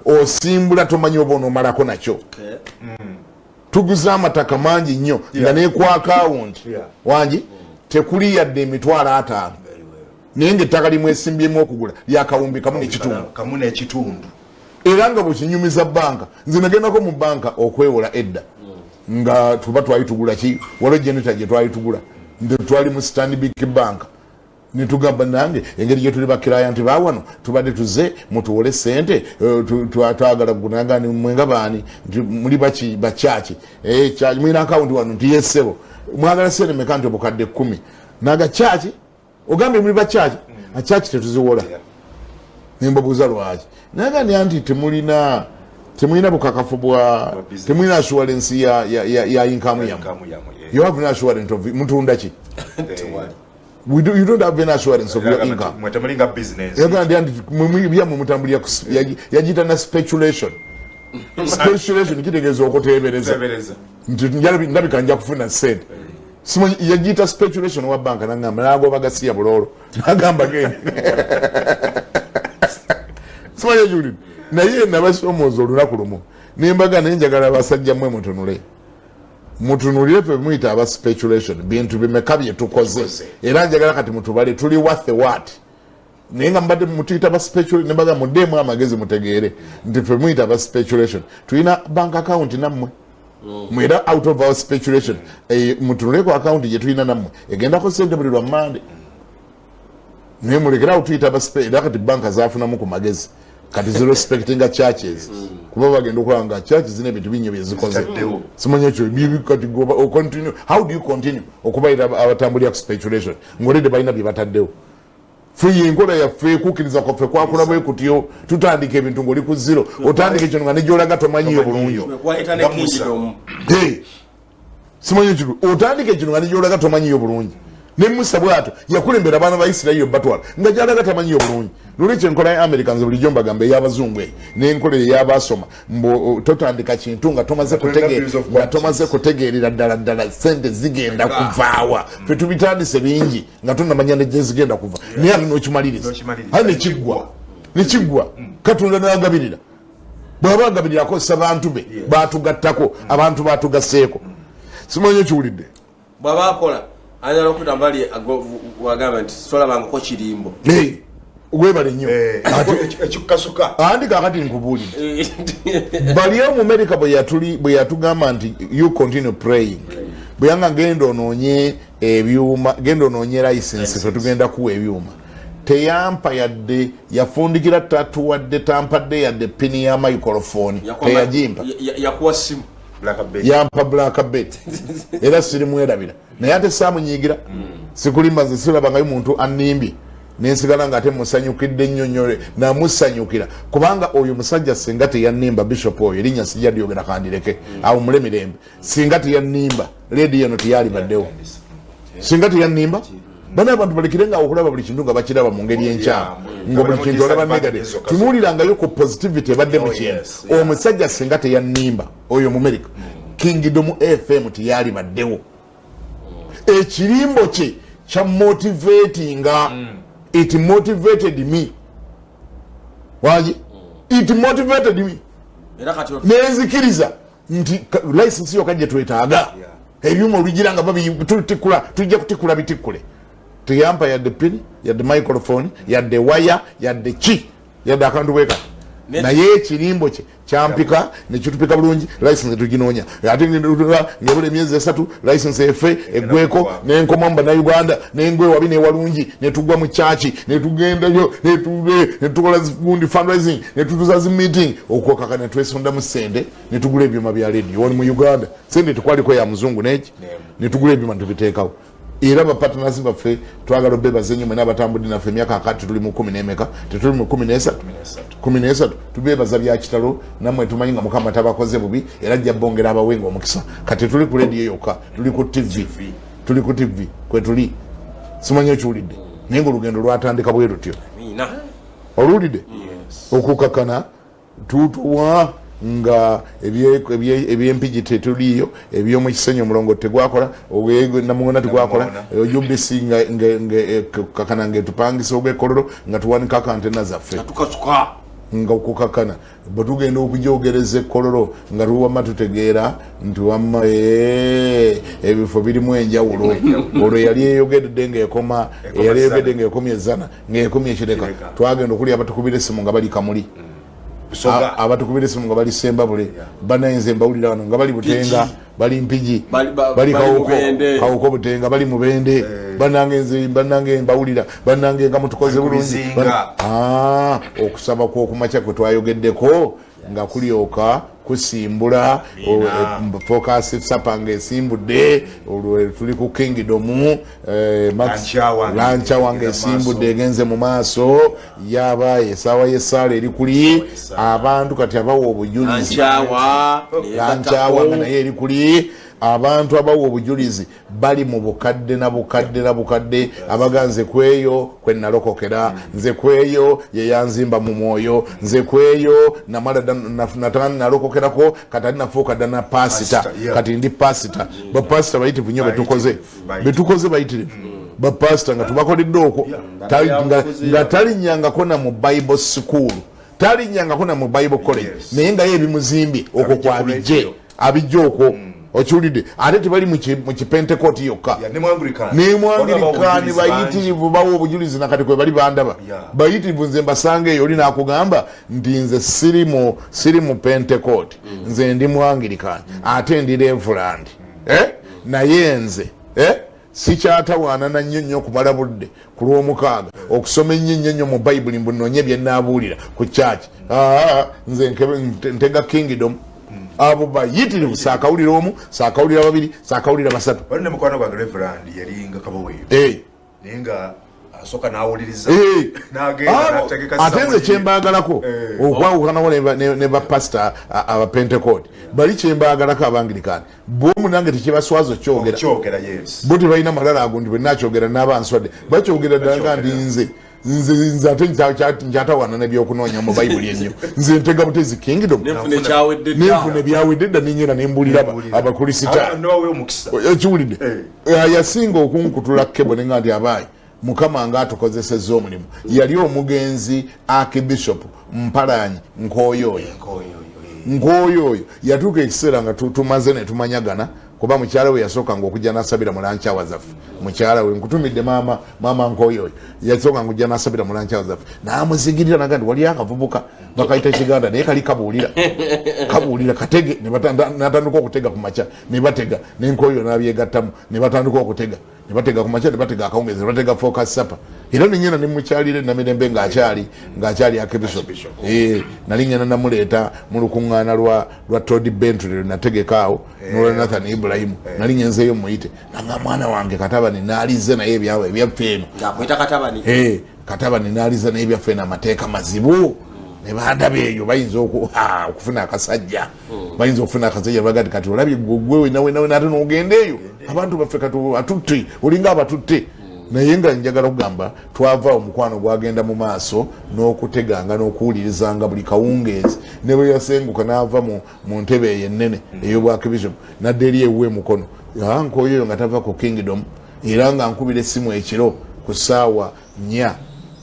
osimbula tomanyi oba onoomalako nakyo tuguza amataka mangi nnyo nga neku akawunti wangi tekuli yadde emitwalo 5 naye ng'ettaka limu esimbyemu okugula lyakawumbi kamu n'ekitundu era nga bwekinyumiza banka nze nagendako mu banka okwewola edda nga tuba twali tugula ki waliwo geneta gye twali tugula twali mu Stanbic Bank nitugamba nange engeri gye tuli bakirayanti bawano tubadde tuze mutuwole sente twagala kunagani mwenga baani muli bakyaki mulina akawunti wano nti yessebo mwagala sente meka nti obukadde 10 naga kyaki ogambye muli bakyaki akyaki tetuziwola nembabuuza lwaki nagani anti temulina bukakafu bwa temulina assurance ya income yamu you have no assurance of mutunda ki you don't have any assurance of your income mwetemulinga business byamu mutambulira yagita na speculation kitegeeza okuteebereza nti ndabika nja kufuna sente yagita speculation wa banka nagamba nagoba gasiya bulolo nagamba gende simanya juli naye nabasomooza olunaku lumu nembaga naye njagala abasajja mmwe mutunulire ffe muyita aba speculation bintu bimeka bye tukoze era njagala kati mutubale tuli worth what naye nga mbadde mutuyita ba speculation nembaga muddeemu amagezi mutegeere nti ffe muyita aba speculation tulina bank account nammwe mwera out of our speculation mutunuleko account gye tulina nammwe egendako sente buli lwa Monday naye mulekerawo tuyita aba era kati banka zaafunamu ku magezi kati zirespectinga churches kuba bagenda okulaba nga churches zina ebintu binyo byezikoze simanya ekyo kati continue how do you continue okubayira abatambulira ku speculation ng'olede balina bye bataddewo Ffe enkola yaffe kukkiriza kwaffe kwakula bwe kutyo tutandika ebintu ng'oli ku zero otandika ekyo nga ne gy'olaga tomanyiyo bulungi. Simanyi kino otandika ekyo nga ne gy'olaga tomanyiyo bulungi. Ne Musa bw'ato yakulembera abaana ba Isirayiri batwala nga gy'alaga tamanyiyo bulungi. Lolwekyo enkola ya Americans bulijjo mbagamba ey'abazungu eyo n'enkola ey'abaasoma mbu totandika kintu nga tomaze kutegeerera ddala sente zigenda kuvaawa. Ffe tubitandise bingi nga tonnamanya ne gye zigenda kuva naye ate n'okimaliriza ate nekiggwa Katonda n'agabirira bw'aba agabirira akozesa bantu be baatugattako abantu baatugasseeko. Simanyi kiwulidde bw'aba akola ayagala okutambali wagamba nti solabangako kirimbo webale nnyo ekikukasuka andi kakati nkubuulire bali mu America bwe yatugamba nti you continue praying bwe yanga genda onoonye ebyuma genda onoonye license tetugenda kuwa ebyuma teyampa yadde yafundikira tatuwadde tampadde yadde pini ya microphone teyagimpa yakuwa simu yampa blackbet era sirimwerabira naye ate saamunyiigira sikulimba nze sirabangayo muntu annimbye nensigala nga ate musanyukidde nnyonnyole namusanyukira kubanga oyo musajja singa teyannimba bishop oyo erinnya sijja lyogera kandireke awo mule mirembe singa teyannimba ledi eno teyalibaddewo singa teyannimba bana abantu balekirenga okulaba buli kintu nga bakiraba mu ngeri enkyamu nga buli kintu olaba negative tunuulirangayo ku positivity ebadde mu kintu omusajja singa teyannimba oyo mu America Kingdom FM teyalibaddewo ekirimbo kye kya motivatinga it motivated me waji it motivated me nenzikiriza nti license yo kajje twetaaga ebyuma olugira nga babitukula tujja kutikula bitikule tuyampa yadde pin yadde microphone yadde waya yadde ki yadde akantu bweka naye ekirimbo kye kyampika nekitupika bulungi license tuginoonya ate ngabula emyezi 3 license efe eggweko nenkoma mu bannayuganda nengwe wabi newalungi netugwa mu chachi netugendayo netukola gundi fundraising netutuza zi meeting okwokaka netwesonda mu sende netugula ebyuma bya radio wali mu Uganda sende tukwaliko ya muzungu neki netugula ebyuma tubiteekawo era bapartners baffe twagala bebaze nnyo mwena abatambudde naffe emyaka akati tuli mu 10 n'emeka tetuli mu 13 tubebaza bya kitalo namwe tumanyi nga Mukama tabakoze bubi era ajja bongera abawenga omukisa kati tuli ku radio yokka tuli ku TV kwe tuli simanyi ekiwulidde naye nga olugendo lwatandika bwe rutyo oluwulidde okukakana tutuwa nga ebyempiji tetuliyo ebyomu kisenyi omulongo tegwakola namungona tegwakola UBC nga kakana ngetupangisa obwekolero nga tuwanika kantena zaffe nga okukakana bwetugenda okujogereza ekkolero nga tuwama tutegeera nti wamma ebifo birimu enjawulo olwo yali eyogedde ngaekomya ezana ngaekomya ekireka twagenda okuli abatukubira essimu nga bali kamuli abatukubira essimu nga bali Sembabule banayenze mbawulira wano nga bali Butenga bali Mpigi bali Kawuko Butenga bali Mubende banange mbawulira banange nga mutukoze bulungi okusaba kw'okumakya kwe twayogeddeko nga kulyoka kusimbula focus sapanga esimbudde tuli ku Kingdom lancha wange esimbudde egenze mu maaso yaba esawa y'essaala eri kuli abantu kati abawa obujulizi lancha wange naye eri kuli abantu abawa obujulizi bali mu bukadde na bukadde abaganze kweyo kwe nalokokera nze kweyo ye yanzimba mu mwoyo nze kweyo namala natani nalokokerako kati ali nafuuka ddana pasita kati ndi pasita bapasita bayitirivu nnyo betukoze bayitirivu bapasita nga tubakoledde okwo nga talinnyangako na mu Bible school talinnyangako na mu Bible college naye nga ye ebimuzimbye okwo kwabijje abijje okwo okiwulidde ate tebali mu kipentekooti yokka nemwangirikaani bayitirivu bawa obujulizi nakati kwe bali bandaba bayitirivu nze mbasanga eyo oli nakugamba nti nze siri mu pentekooti nze ndi mwangirikaani ate ndi Reverend naye nze sikyatawaana na nnyo kumala budde ku lw'omukaaga okusoma ennyo mu Bayibuli mbunoonye bye naabuulira ku chachi nze ntega Kingdom abo bayitirivu saakawulira omu saakawulira babiri saakawulira basatu bali ne mukwano gwange Reverend yalinga kaboweyo naye nga asoka nawuliriza ate nze kyembaagalako okwawukanawo ne bapasita aba pentecote bali kyembaagalako abangirikaani bomu nange tekibaswazo kyogera bo tebalina malala ago ndi bwenakyogera n'abanswadde bakyogera ddala nga ndi nze ate nkyatawana nebyokunoonya mu bayibuli ennyo nze ntega butezi kingdom nenfuna ebyawedde dda nenyera nembulira abakristaayo ekiwulidde yasinga okunkutula kebo nenga ndi abaayi mukama nga atukozesezza omulimu yali omugenzi Archbishop Mpalanyi Nkooyooyo yatuuka ekiseera nga tumaze ne tumanyagana kuba mukyala we yasooka nga okujja n'asabira mu lankyawa zaffe mukyala we nkutumidde maama Nkooyooyo yasooka nga okujja n'asabira mu lankyawa zaffe n'amuzingirira naga nti waliyo akavubuka bakayita Kiganda naye kali kabuulira katege natandika okutega ku makya ne batega n'Enkooyooyo n'abyegattamu ne batandika okutega ne batega ku makya ne batega akawungezi ne batega focus supper era nenyena ne mukyalire namirembe ng'akyali Archbishop nali ngenda namuleeta mu lukuŋŋaana lwa Todd Bentley nategeka awo n'olwa Nathan Ibrahim nali ngenzeeyo muyite nanga mwana wange Katabani n'alize naye ebyaffe eno Katabani n'alize naye ebyaffe eno amateeka mazibu ne bandaba eyo bayinza okufuna akasajja bayinza okufuna akasajja bagati kati olabye gwe nawe nate n'ogenda eyo abantu baffe kati atutte olinga abatutte naye nga njagala okugamba twava omukwano gwagenda mu maaso n'okuteganga n'okuwulirizanga buli kawungeezi ne bwe yasenguka n'ava mu ntebe eyo ennene ey'obwakibishop nadde eri ewuwe mukono Nkooyooyo nga tava ku kingdom era nga nkubira essimu ekiro ku ssaawa 4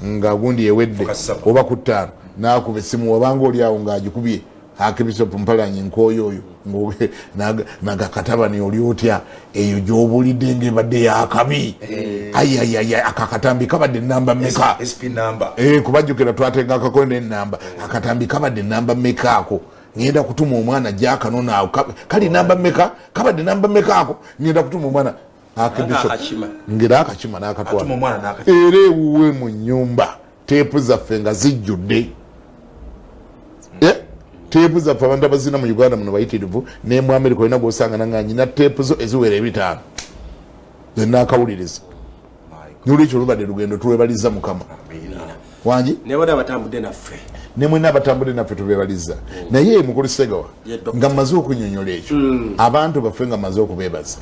nga gundi ewedde oba ku 5 n'akuba essimu wabanga oli awo ng'agikubye Archbishop Mpalanyi Nkooyooyo naga Katabani oli otya eyo gy'obuulidde ng'ebadde yakabi akakatambi kabadde ennamba mmeka kubajjukira twatenga akako n'ennamba akatambi kabadde ennamba mmeka ako ngenda kutuma omwana gy'akanona awo kali nnamba mmeka kabadde nnamba mmeka ako ngenda kutuma omwana Archbishop ngera akakima n'akatwala era ewuwe mu nnyumba teepu zaffe nga zijjudde teepu zaffe abantu abazina mu Uganda muno bayitirivu ne mu America olina gw'osanga nanga nyina teepu zo eziwera 5 zenna akawuliriza n'olwekyo olubadde lugendo tulwebaliza Mukama wangi ne mwena abatambudde naffe tubeebaliza naye mukulu Segawa nga mmaze okunnyonnyola ekyo abantu baffe nga mmaze okubeebaza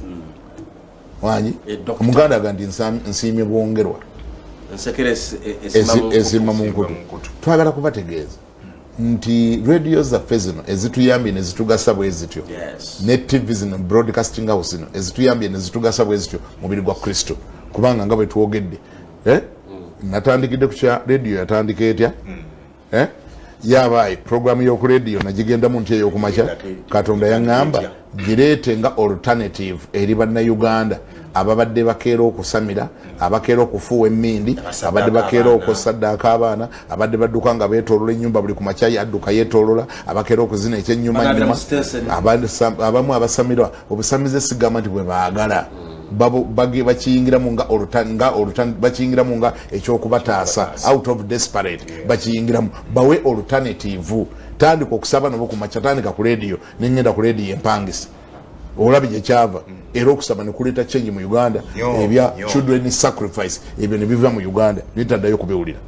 wangi omuganda aga nti nsiimye bwongerwa esimma mu nkutu twagala kubategeeza nti radio zaffe zino ezituyambye ne zitugasa bwe zityo ne TV zino broadcasting house zino ezituyambye ne zitugasa bwe zityo mubiri gwa Kristo kubanga nga bwe twogedde natandikidde ku kya radio yatandika etya yabaye programu y'oku radio nagigendamu nti ey'okumakya Katonda yaŋŋamba gireete nga alternative eri bannayuganda ababadde bakeera okusamira abakeera okufuuwa emmindi abadde bakeera okusaddaaka abaana abadde badduka nga beetoolola ennyumba buli ku makya yadduka yeetoolola abakeera okuzina ekyennyumanyuma abamu abasamirwa obusamize sigamba nti bwe baagala bakiyingiramu bakiyingiramu nga ekyokubataasa out of desperate bakiyingiramu bawe alternative tandika okusaba nabo ku makya tandika ku radio nengenda ku radio empangisa olabye gyekyava era okusaba ne kuleeta change mu Uganda ebya children sacrifice ebyo ne biva mu Uganda bitaddayo kubiwulira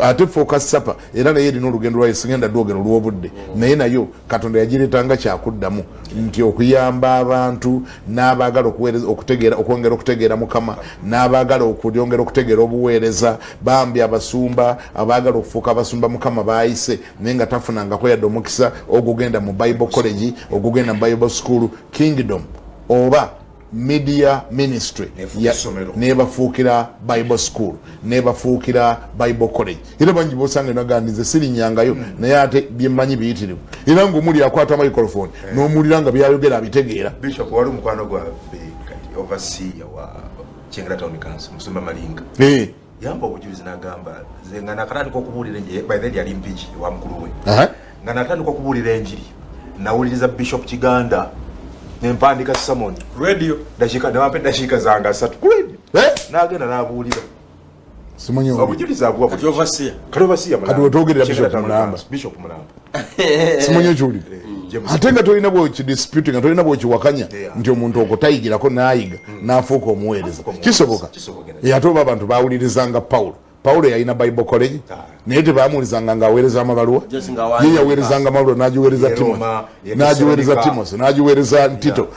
ate focus supper era naye erina olugendo lwayo sigenda dwogero lw'obudde naye nayo Katonda yagireetanga kyakuddamu nti okuyamba abantu n'abaagala okwongera okutegeera Mukama n'abaagala okulyongera okutegeera obuweereza bambi abasumba abaagala okufuuka abasumba Mukama baayise naye nga tafunangako yadde omukisa ogugenda mu Bible college ogugenda mu Bible school kingdom oba media ministry nebafuukira Bible school nebafuukira Bible college era bangi bosanga nagandize sirinyangayo naye ate byemmanyi biyitirivu era ng'omuli akwata microphone n'omulira nga byayogera abitegeera. Bishop wali mukwano gwa kati overseer wa Kyengera Town Council Musumba Malinga yamba obujulizi n'agamba ze nga nakatandika okubuulira enjiri by then yali mpiki wa mukulu we nga natandika okubuulira enjiri nawuliriza Bishop Kiganda nempandika Samon radio dashika nawampe dashika zanga 3 ku radio nagenda nabuulira simanyi obujuliza abwa kati overseer kati wetwogerera bishop mulamba simanyi ekyolire ate nga tolina bwekidisputi nga tolina bwekiwakanya nti omuntu okutayigirako n'ayiga n'afuuka omuweereza kisoboka ate oba abantu bawulirizanga Paulo yalina Bible College naye tebamuwulizanga ng'aweereza amabaluwa ye yaweerezanga amabaluwa n'agiweereza Timosi n'agiweereza Tito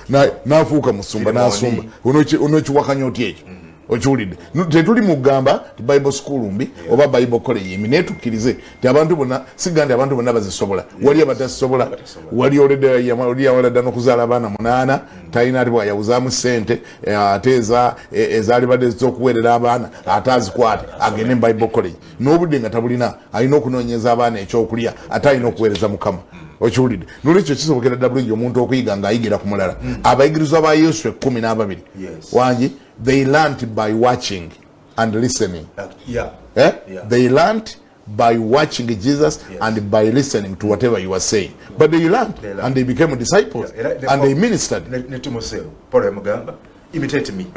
n'afuuka musumba n'asumba onookiwakanya otya ekyo okiwulidde tetuli mugamba ti Bible School mbi oba Bible College emi naye tukkirize ti abantu bonna sigandi abantu bonna bazisobola wali abatazisobola wali yawalada n'okuzaala abaana 8 talina ati bwayawuzaamu ssente ate ezaali badde z'okuweerera abaana ate azikwate agende mu Bible College n'obudde nga tabulina alina okunoonyeza abaana ekyokulya ate alina okuweereza Mukama okiwulidde nolwekyo kisobokera ddala bulungi omuntu okuyiga ng'ayigira ku mulala abayigirizwa ba Yesu 12 wangi they learnt by watching and listening. They learnt by watching Jesus and by listening to whatever you are saying. But they learned and they became disciples and they ministered. Imitate me.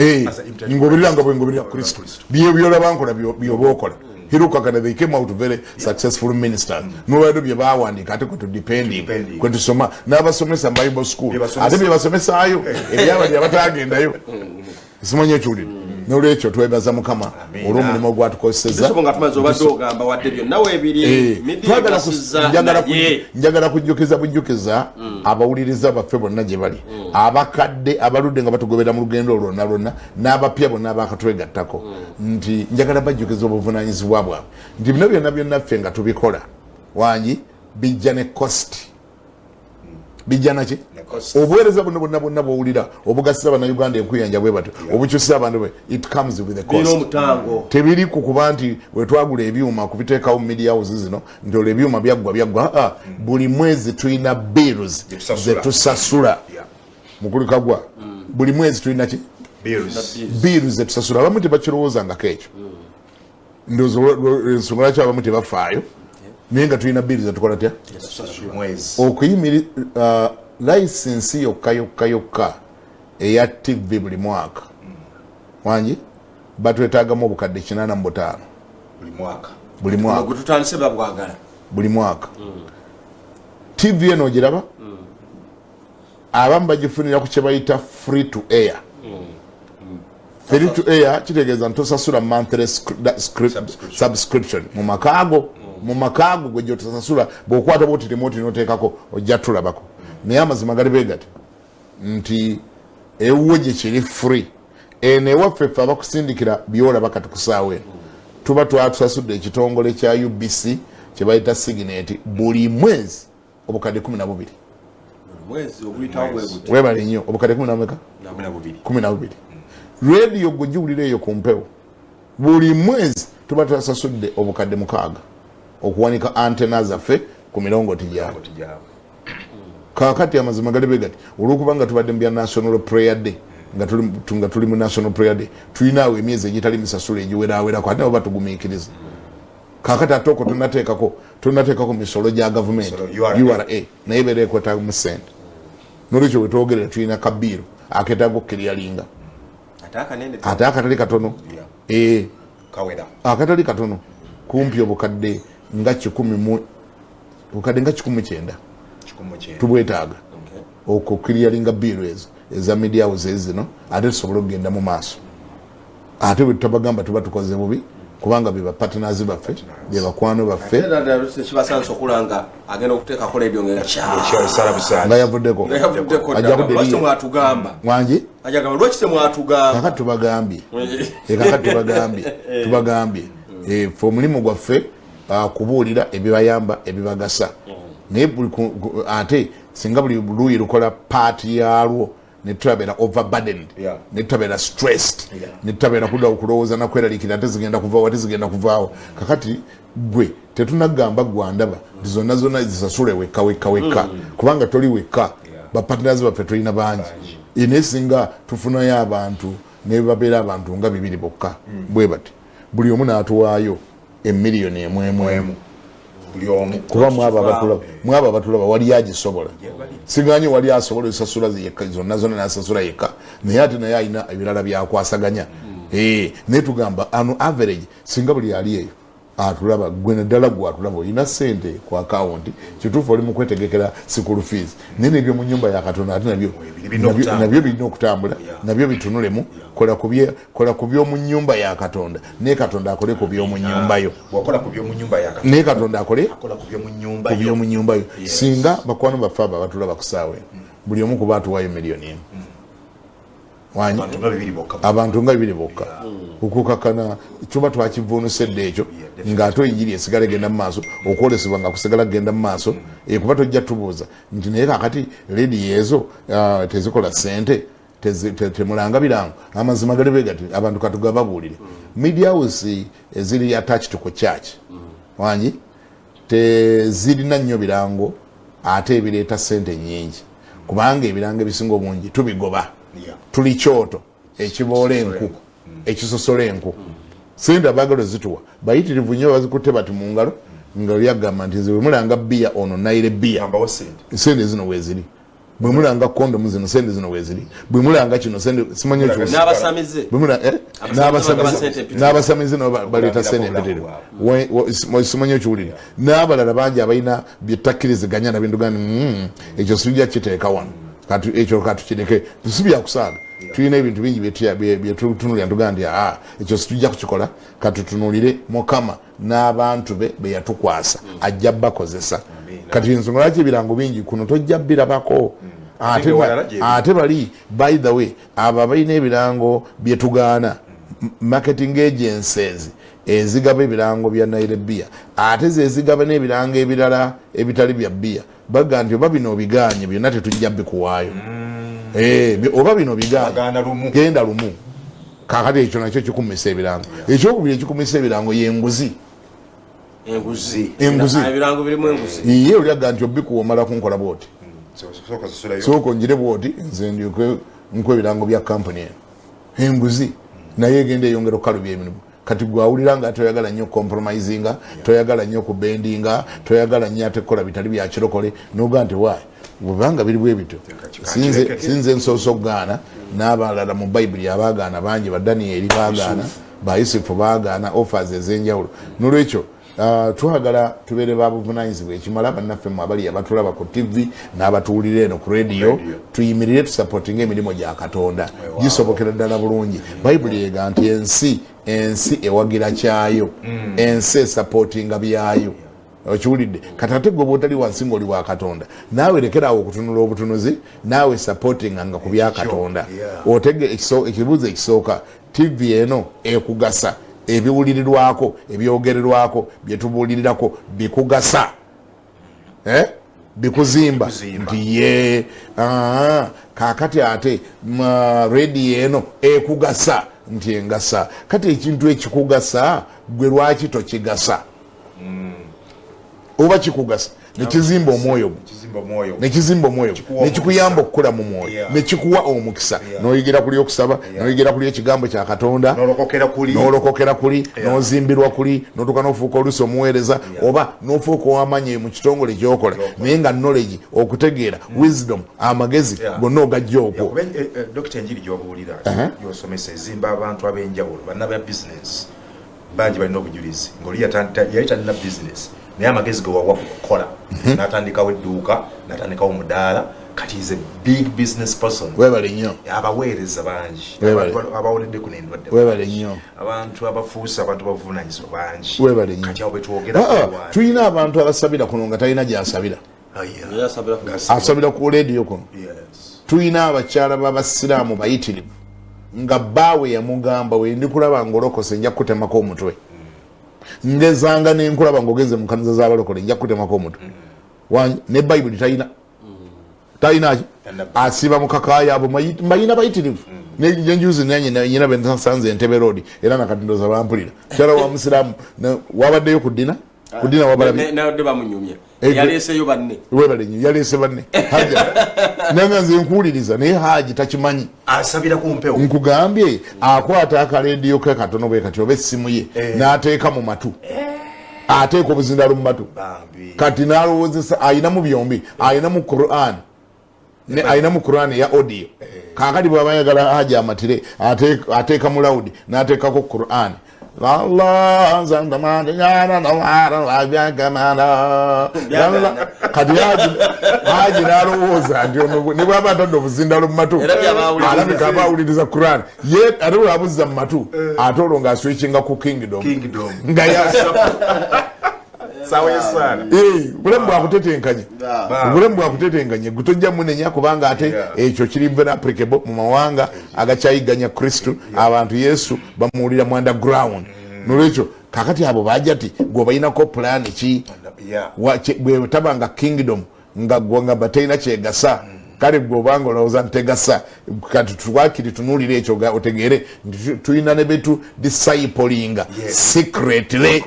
Ngobereranga bwengoberera Kristo. Byola bankola byobokola. Hirukagana, they came out very successful ministers. No where bye bawandika ate ko depending kwetu soma n'abasomesa Bible school. Ate bye basomesa ayo ebyabali abatagendayo. Simanyi ekyulire n'olwekyo twebaza Mukama olw'omulimu gwatukozeseza njagala kujjukiza abawuliriza baffe bonna gye bali abakadde abaludde nga batugobera mu lugendo lwonna lwonna n'abapya bonna abakatwegattako nti njagala bajjukiza obuvunaanyizibwa bwabwe nti bino byonna ffe nga tubikola wangi bijja ne cost bijja naki obuweereza bonna bwowulira obugasisa bannayuganda enkuyanja bwe batyo obukyusa abantu bwe it comes with a cost tebiri ku kuba nti wetwagula ebyuma kubiteekawo mu media houses zino nti olwo ebyuma byaggwa buli mwezi tulina bills zetusasula mukulu kagwa buli mwezi tulina ki bills zetusasula abamu tebakirowoozangako ekyo ndowooza ensonga lwaki abamu tebafaayo naye nga tulina bills zetukola tya okuyimira license yokka eya TV buli mwaka wangi batwetaagamu obukadde 85 buli mwaka TV eno ogiraba abamu bagifunira ku kye bayita free to air kitegeeza ntosasula monthly subscription mu makaago gwe gyotosasula bw'okwata bwoti remote n'oteekako ojja tulabako naye amazima gali beegati nti ewuwo gye kiri free eno ewaffe ffe abakusindikira byolaba kati kusaawa eno tuba twatusasudde ekitongole kya UBC kye bayita Signet buli mwezi obukadde 12 webale nnyo obukadde 12 radio gwe giwulira eyo ku mpewo buli mwezi tuba twasasudde obukadde 6 okuwanika antena zaffe ku mirongooti gyabwe kakati amazima gali begati olwokubanga tubadde mu bya National Prayer Day nga tuli mu National Prayer Day tulinaawo emyezi egitali misasula egiwerawerako ate nabo batugumiikiriza kakati ate oko tunateekako misolo gya gavumenti URA naye beera ekwetaaga mu sente nolwekyo wetwogerera tulina kabiiro akeetaaga okukiryalinga ate akatali katono akatali katono kumpi obukadde nga 19 tubwetaaga okukiryalinga biiro ezo eza media houses zino ate tusobole okugenda mu maaso ate bwe tutabagamba tuba tukoze bubi kubanga beba partners baffe bebakwano baffe kibasansa okulanga agenda okuteekako leediyo nga yavuddeko lwaki temwatugamba wangi lwaki temwatugamba kakati tubagambye fe omulimu gwaffe kubuulira ebibayamba ebibagasa naye ate singa buli luuyi lukola paati yalwo netutabeera overburdened netutabeera stressed netutabeera kudda okulowooza nakweraliikira ate zigenda kuvaawo kakati gwe tetunagamba gwandaba nti zonna zisasule wekka kubanga toli wekka bapartners baffe tulina bangi naye singa tufunayo abantu nebabeera abantu nga 2 bokka bwe bati buli omu n'atuwaayo emiliyoni emwemu kuba mwaba abatulaba wali agisobola siganye wali asobola esasula zonna nasasula yekka naye ate naye alina ebirala byakwasaganya naye tugamba ano average singa buli ali eyo atulaba gwe naddala gwe atulaba olina ssente ku akawunti kituufu oli mu kwetegekera school fees naye nebyo mu nnyumba ya Katonda ate nabyo birina okutambula nabyo bitunulemu kola ku by'omu nnyumba ya Katonda naye Katonda akole ku by'omu nnyumba yo naye Katonda akole ku by'omu nnyumba yo singa bakwano baffe abo abatulaba ku ssaawa buli omu kuba atuwaayo miliyoni emu abantu nga 2 bokka okukakana tuba twakivuunusedde ekyo ng'ate enjiri esigala egenda mu maaso okwolesebwa nga kusigala kugenda mu maaso kuba tojja tubuuza nti naye kakati ledi ezo tezikola ssente temulanga birango amazima gali gati abantu katugababuulire media house eziri attached ku church wanyi tezirina nnyo birango ate ebireeta ssente nnyingi kubanga ebirango ebisinga obungi tubigoba tuli kyoto ekiboola enku ekisosola enku sente abagalo zituwa bayitirivu nnyo bazikutte bati mu ngalo nga lyagamba nti nze bwe mulanga bbiya ono naire bbiya sente zino weeziri bwe mulanga kondomu zino sente zino weeziri bwe mulanga kino sente simanyi n'abasamize nabo baleeta sente empetere simanyi ekiwulire n'abalala bangi abalina byetakkiriziganya na bintu gani ekyo sijja kiteeka wano ekyo katukireke tusibyakusaaga tulina ebintu bingi byetutunulira ntugaa nti ekyo situjja kukikola katutunulire Mukama n'abantu be yatukwasa ajja bakozesa kati ensonga lwaki ebirango bingi kuno tojja birabako ate bali by the way abo balina ebirango byetugaana marketing agencies ezigaba ebirango bya Naire Beer ate zezigaba n'ebirango ebirala ebitali bya bbiya baga nti oba bino obiganye byonna tetujja bikuwaayo oba bino biganye genda lumu kakati ekyo nakyo kikumisa ebirango ekyokubiri ekikumisa ebirango yenguzi ebirango birimu enguzi iye olyaga nti obikuwa omala kunkola bwoti sooka onjire bwoti nze ndyuke nkwa ebirango bya kampuni eno enguzi naye egenda eyongera okukalubya emirimu kati gwawulira nga toyagala nnyo compromisinga toyagala nnyo kubendinga toyagala nnyo ate kukola bitali bya kirokole noga nti waayi bwebanga biri bwe bityo sinze nsoosa okugaana n'abalala mu bayibuli abaagaana bangi badaniyeri baagaana bayusufu baagaana offers ez'enjawulo nolwekyo twagala tubeere babuvunanyizibwa ekimala bannaffe mu abali abatulaba ku tv n'abatuwulira eno ku radio tuyimirire tusupportinga emirimu gya Katonda gisobokera ddala bulungi bayibuli ega nti ensi ewagira kyayo ensi esupportinga byayo okiwulidde kati ate gwe bwotali wansi ng'oli wa Katonda naawe lekerawo okutunula obutunuzi naawe supportinga nga ku bya Katonda ekibuuzo ekisooka tv eno ekugasa ebiwulirirwako ebyogererwako byetubuulirirako bikugasa bikuzimba nti ye kakati ate radio eno ekugasa nti engasa kati ekintu ekikugasa gwe lwaki tokigasa oba kikugasa nekizimba omwoyo nekizimba omwoyo nekikuyamba okukola mu mwoyo nekikuwa omukisa noyigira kuli okusaba noyigira kuli ekigambo kya Katonda nolokokera kuli nozimbirwa kuli notuka nofuuka oluusi omuweereza oba nofuuka ow'amanyi mu kitongole kyokola naye nga knowledge okutegeera wisdom amagezi gonna ogajja okwo Dr. Njiri gyobuulira gyosomesa ezimba abantu ab'enjawulo banna bya business bangi balina obujulizi ng'oli yali talina business naye amagezi ge wawa kukola n'atandikawo edduuka n'atandikawo omudaala kati is a big business person webale nnyo abaweereza bangi abawonedde ku n'endwadde webale nnyo abantu abafuusa abantu bavunaanyizibwa bangi webale nnyo kati awo betwogera tulina abantu abasabira kuno nga talina gy'asabira asabira ku leediyo kuno tulina abakyala b'abasiraamu bayitirivu nga bbaawe yamugamba we ndikulaba ngolokose nja kutemako omutwe ngezanga nenkulaba ngogeze mu kanisa z'abalokole nja kutemako omutwe ne bayibuli talina asiba mu kakaya abo mbayina bayitirivu nenjuzi nyina bensanze Entebbe Road era nakatindoza bampulira kyala wa musiraamu wabaddeyo ku ddina nawde bamunyumya yaleeseyo banne webale nnyo yaleese banne haja nanga nze nkuwuliriza naye haji takimanyi asabira ku mpewo nkugambye akwata akalediyo ke katono bwe kati oba essimu ye n'ateeka mu matu ateeka obuzindalo mu matu kati n'alowoozesa ayinamu byombi ayinamu Quran ne aina mu Quran ya audio kakati bwaba yagala haja amatire ateeka mu loud n'ateekako Quran Allah zandamana yana nawara abyagamana kadi haji nalowooza nti ne bwaba atadde obuzindalo mu matu alabika abawuliriza Quran ye ate bwabuzza mu matu ate olwo ng'aswitchinga ku kingdom nga sawa sana bulemu bwakutetenkanye gutojja munenya kubanga ate ekyo kiri very applicable mu mawanga agakyayiganya Kristo abantu Yesu bamuwulira mu underground nolwekyo kakati abo bajja ti gwe balinako plan ki bwe tabanga kingdom nga batalina kyegasa kale gwe obanga olowooza ntegasa kati twakiri tunuulira ekyo otegeere tulina ne betu disciplinga secretly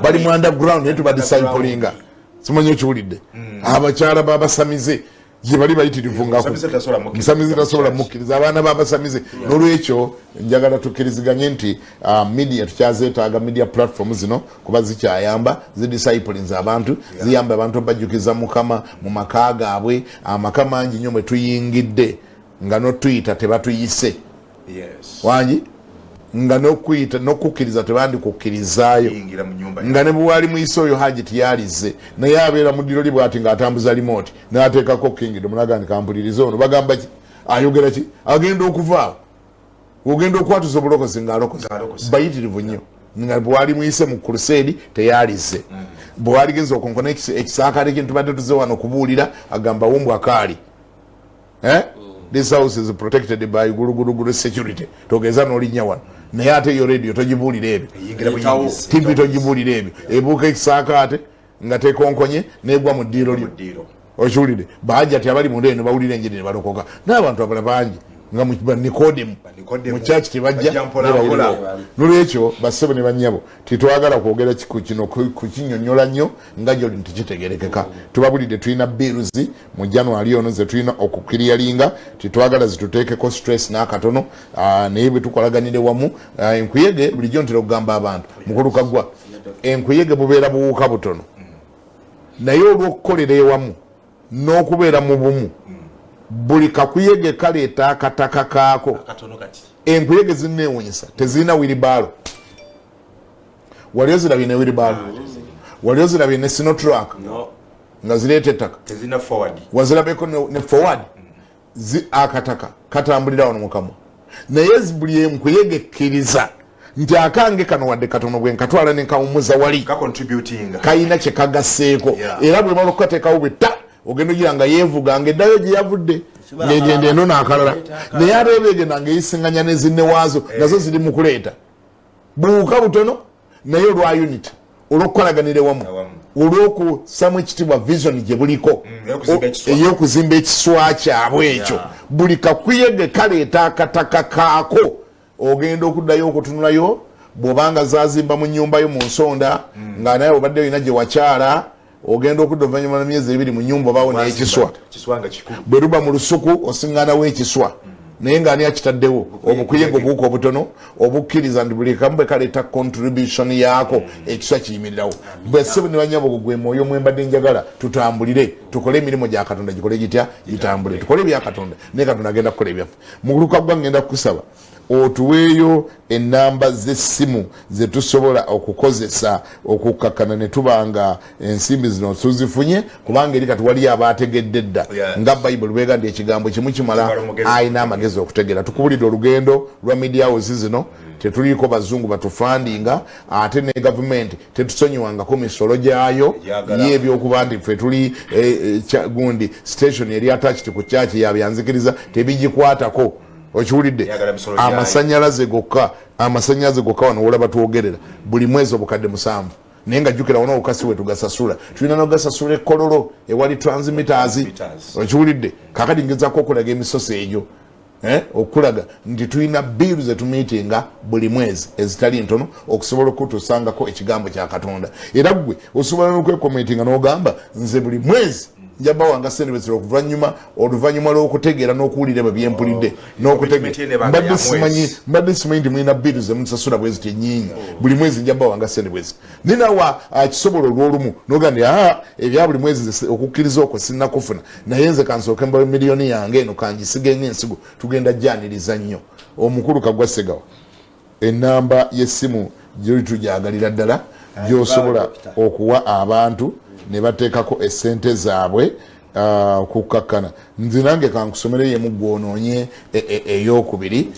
bali mu underground naye tuba disciplinga simanyi ekiwulidde abakyala babasamize gye bali bayitirivu ngamusamize tasobola mukkiriza abaana babasamize n'olwekyo njagala tukkiriziganye nti media tukyazeetaaga media platform zino kuba zikyayamba zidisciplines abantu ziyamba abantu obajjukiza Mukama mu maka gaabwe amaka mangi nnyo mwe tuyingidde nga notuyita tebatuyise wangi nga nokuyita nokukkiriza tebandikukkirizaayo nga ne bwali muyise oyo haji tiyalize naye abeera mu ddiro libwati ng'atambuza limoti n'ateekako kingdom n'agandika mpuliriza ono bagamba ki ayogera ki agenda okuvaawo ogenda okwatuza obulokozi ng'alokozi bayitirivu nnyo nga bwali muyise mu crusade teyalize bwali genza okonkona ekisaakaate kye tubadde tuze wano okubuulira agamba wombwa kaali this house is protected by gulugulugulu security togeza n'olinnya wano naye ate yo radio togibuulira ebyo TV togibuulira ebyo ebuuka ekisaakaate nga tekonkonye negwa mu ddiiro lyo okiwulire bajja ti abali munda eno bawulira enjiri ne balokoka n'abantu abala bangi nga Nikodemu mu church tebajja nolwekyo bassebo ne bannyabo titwagala kwogera kino kukinyonnyola nnyo nga gyoli ntikitegerekeka tubabulidde tulina bills mu January ono ze tulina okukiriyalinga titwagala zituteekeko stress n'akatono naye bwe tukolaganire wamu enkuyege bulijjo ntera okugamba abantu mukuluka gwa enkuyege bubeera buwuuka butono naye olw'okukolera ewamu n'okubeera mu bumu buli kakuyege kaleeta akataka kaako enkuyege zinneewunyisa tezirina wiribaalo wali ozirabye ne wiribaalo wali ozirabye ne sinotrak nga zireeta ettaka wazirabeko ne forward akataka katambulira wano mukamwa naye buli enkuyege ekkiriza nti akange kano wadde katono bwe nkatwala ne nkawumuza wali kayina kye kagaseeko era bwe mala okukateekawo bwe ta ogenda ogira nga yeevuga nga eddayo gye yavudde ngegenda eno n'akalala naye ate beegenda ng'eyisinganya ne zinne waazo nazo ziri mu kuleeta buwuka butono naye olwa unit olw'okukolaganira wamu olw'okussamu ekitibwa vision gye buliko ey'okuzimba ekiswa kyabwe ekyo buli kakuyege kaleeta akataka kaako ogenda okuddayo okutunulayo bw'obanga zazimba mu nnyumba yo mu nsonda nga naye obadde olina gye wakyala ogenda okudda oluvannyuma lw'emyezi ebiri mu nnyumba obaawo n'ekiswa bwe luba mu lusuku osiŋŋaanawo ekiswa naye ng'ani akitaddewo obukuyege obuwuka obutono obukkiriza nti buli kamu bwe kaleeta contribution yaako ekiswa kiyimirirawo bwe ssebo ne bannyabo gwe mwoyo mwembadde njagala tutambulire tukole emirimu gya Katonda gikole gitya gitambule tukole ebya Katonda naye Katonda agenda kukola ebyaffe mu kuluka gwa ngenda kukusaba otuweeyo ennamba z'essimu ze tusobola okukozesa okukakkana ne tubanga ensimbi zino tuzifunye kubanga eri kati waliyo abaategedde dda nga bayibuli bwegamba ekigambo kimu kimala ayina amagezi okutegeera tukubulidde olugendo lwa media house zino tetuliiko bazungu batufandinga ate ne gavumenti tetusonyiwangako misolo gyayo ye ebyokuba nti ffe tuli gundi station eri attached ku kyaki yabyanzikiriza tebigikwatako okiwulidde amasanyalaze gokka wano wolaba twogerera buli mwezi obukadde 7 naye nga jjukira wona obukasi we tugasasula tulina nogasasula ekkololo ewali transmitters okiwulidde kakati ngezako okulaga emisoso egyo okulaga nti tulina biiru zetumiitinga buli mwezi ezitali ntono okusobola okutusangako ekigambo kya Katonda era gwe osobola n'okwekomentinga n'ogamba nze buli mwezi njaba wanga sente bezira oluvanyuma lw'okutegeera n'okuwulira byempulidde n'okutegeera mbadde simanyi nti mulina biru ze musasula bwezi tenyinyi buli mwezi njaba wanga sente bwezi ninawa kisobola olw'olumu n'ogamba ebya buli mwezi okukkiriza okwo sinnakufuna naye nze kansooke mbawe miliyoni yange eno kangisige ng'ensigo tugenda jjaniriza nnyo omukulu Kagwa Segawa enamba y'essimu gyoli tujagalira ddala gy'osobola okuwa abantu ne bateekako essente zaabwe kukakkana nze nange kankusomere emu gwonoonye ey'okubiri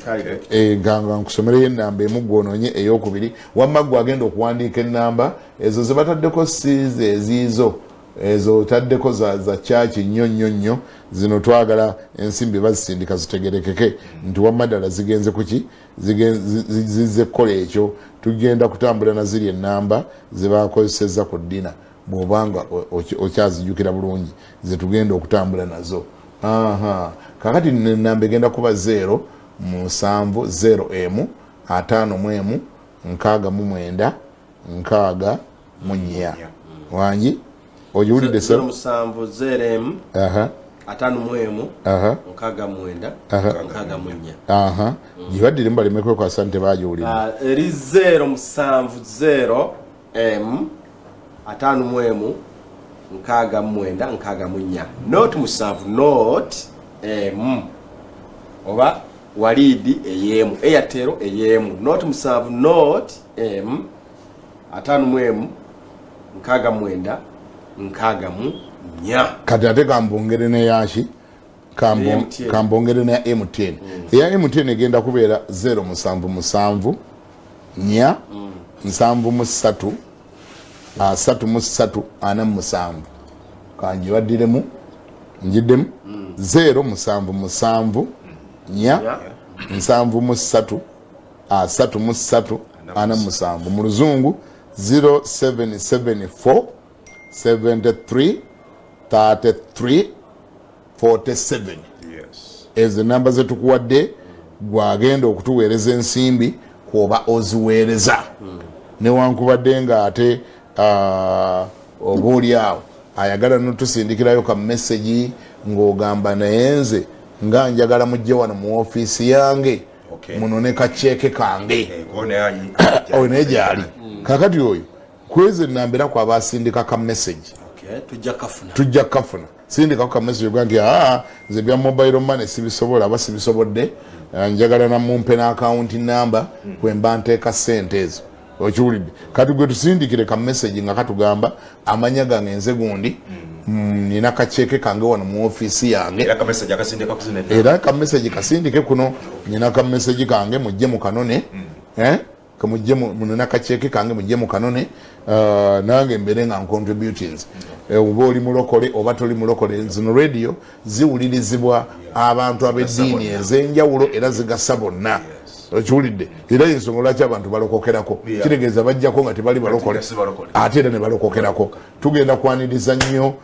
nga nkusomereyo ennamba emu gwonoonye ey'okubiri wamma gwe agenda okuwandiika ennamba ezo ze bataddeko siize eziizo ezo otaddeko za kyaki nnyo zino twagala ensimbi bazisindika zitegerekeke nti wamma ddala zigenze kuki zize kukola ekyo tugenda kutambula na ziri ennamba ze bakozesezza ku ddina bw'obanga okyazijjukira bulungi ze tugenda okutambula nazo kakati ennamba egenda kuba 0 7 0 emu 5 emu 6 6 4 wangi ojiwulidde se 7 0 5 6 gibaddire mbalemekwe kwa sante bajiwulira eri 0 7 0 m 5 6 not musanvu not m oba walidi eyemu eyatero eyemu not musanvu not m 5 6 kati ate kambongere ne yashi kambongere ne MTN eya MTN egenda kubeera 0 7 7 7 3 4 kanji baddiremu njiddemu 0 7 7 3 4 mu luzungu 0774 73 33 47 ezo namba zetukuwadde gwagenda okutuweereza ensimbi kwoba oziweereza newankubadde nga ate oba oli awo ayagala notusindikirayo ka message ng'ogamba naye nze nga njagala mujje wano mu ofiisi yange munone kaceeke kange oyo naye gyali kakati oyo kwezi nnambira kwaba asindika ka message tujja kafuna sindikako ka message gange nze bya mobile money sibisobola aba sibisobodde njagala namumpe n'akawunti namba kwemba nteeka sente ezo okiwulidde kati gwe tusindikire ka message nga katugamba amanya gange nze gundi nina kaceeke kange wano mu ofiisi yange era ka message kasindike kuno nina ka message kange mujje mu kanone kamujje munina kaceeke kange mujje mu kanone nange mbere nga contributions oba oli mulokole oba toli mulokole zino radio ziwulirizibwa abantu ab'eddiini ez'enjawulo era zigasa bonna okiwulidde era ensonga lwaki abantu balokokerako kitegeeza bajjako nga tebali balokole ate era ne balokokerako tugenda kwaniriza nnyo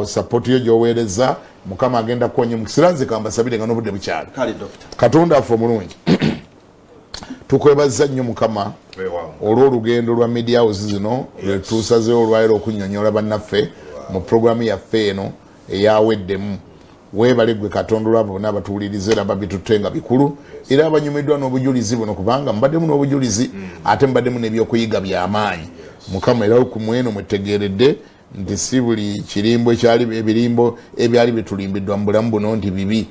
sapoti yo gy'oweereza mukama agenda kukonya mukisira nze kambasabire nga n'obudde bukyali katonda affe omulungi tukwebaza nnyo mukama olw'olugendo lwa media house zino lwetusazeewo olwaliro okunnyonnyola bannaffe mu programu yaffe eno eyaweddemu weebale gwe katonda olwabo bonna abatuwuliriza era babitutte nga bikulu era abanyumiddwa n'obujulizi buno kubanga mbaddemu n'obujulizi ate mbaddemu n'ebyokuyiga by'amaanyi mukama era kumweno mwetegeeredde nti si buli kirimbo ebirimbo ebyali bitulimbiddwa mu bulamu buno nti bibi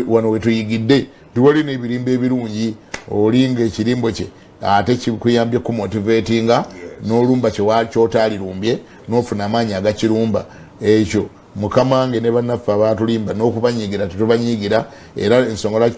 wano wetuyigidde tiwali n'ebirimbo ebirungi olinga ekirimbo kye ate kikuyambye kumotivatinga n'olumba kyotalirumbye n'ofuna amaanyi agakirumba ekyo mukama wange ne bannaffe abatulimba n'okubanyigira tetubanyigira era ensonga lwaki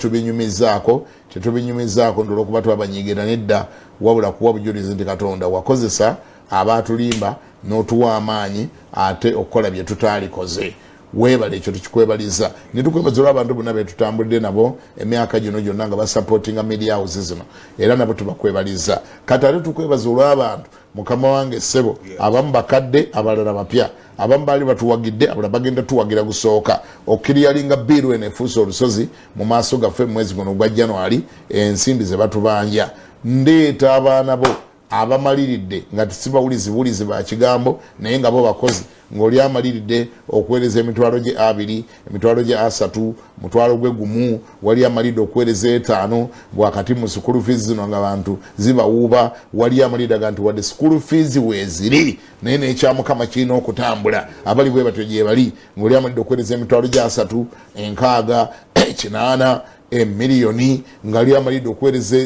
tetubinyumizaako ndolwokuba twabanyigira nedda wabula kuwa bujulizi nti katonda wakozesa abatulimba n'otuwa amaanyi ate okukola bye tutaalikoze weebale ekyo tukikwebaliza netukwebaza olw'abantu bonna betutambudde nabo emyaka gino gyonna nga basupportinga media houses zino era nabo tubakwebaliza kati ate tukwebaza olw'abantu mukama wange ssebo abamu bakadde abalala bapya abamu baali batuwagidde abalala bagenda tuwagira gusooka okkiriyalinga biiru eno efuusa olusozi mu maaso gaffe mu mwezi guno gwa January ensimbi ze batubanja ndeeta abaana bo abamaliridde nga tesibawulizi ba kigambo naye nga bo bakozi ng'oli amaliridde okuweereza emitwalo gye 2 emitwalo gye 3 mutwalo gwe gumu wali amalidde okuweereza 5 bwakati mu school fees zino nga bantu zibawuuba wali amalidde gantu wadde school fees weeziri naye n'ekyamukama kirina okutambula abali bwe batyo gye bali ng'oli amalidde okuweereza emitwalo gye 3 6 8 emiliyoni ngali amalidde okuweereza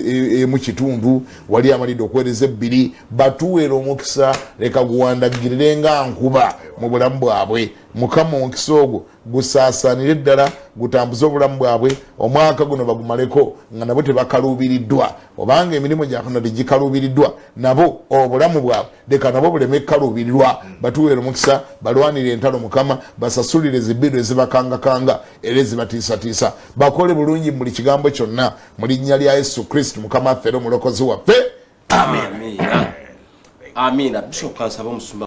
mu kitundu wali amalidde okuweereza 2 batuweera omukisa leka guwandagirire nga nkuba mu bulamu bwabwe mukama omukisa ogwo gusaasaanire ddala gutambuze obulamu bwabwe omwaka guno bagumaleko nga nabo tebakaluubiriddwa obanga emirimu gyakona tegikaluubiriddwa nabo obulamu bwabwe leka nabo buleme kaluubirirwa batuweera omukisa balwanire entalo mukama basasulire zibbiru ezibakangakanga era ezibatiisatiisa bakole bulungi mu buli kigambo kyonna mu linnya lya Yesu Kristo mukama waffe era omulokozi waffe. Amen. Amina. Bishop kansaba omusumba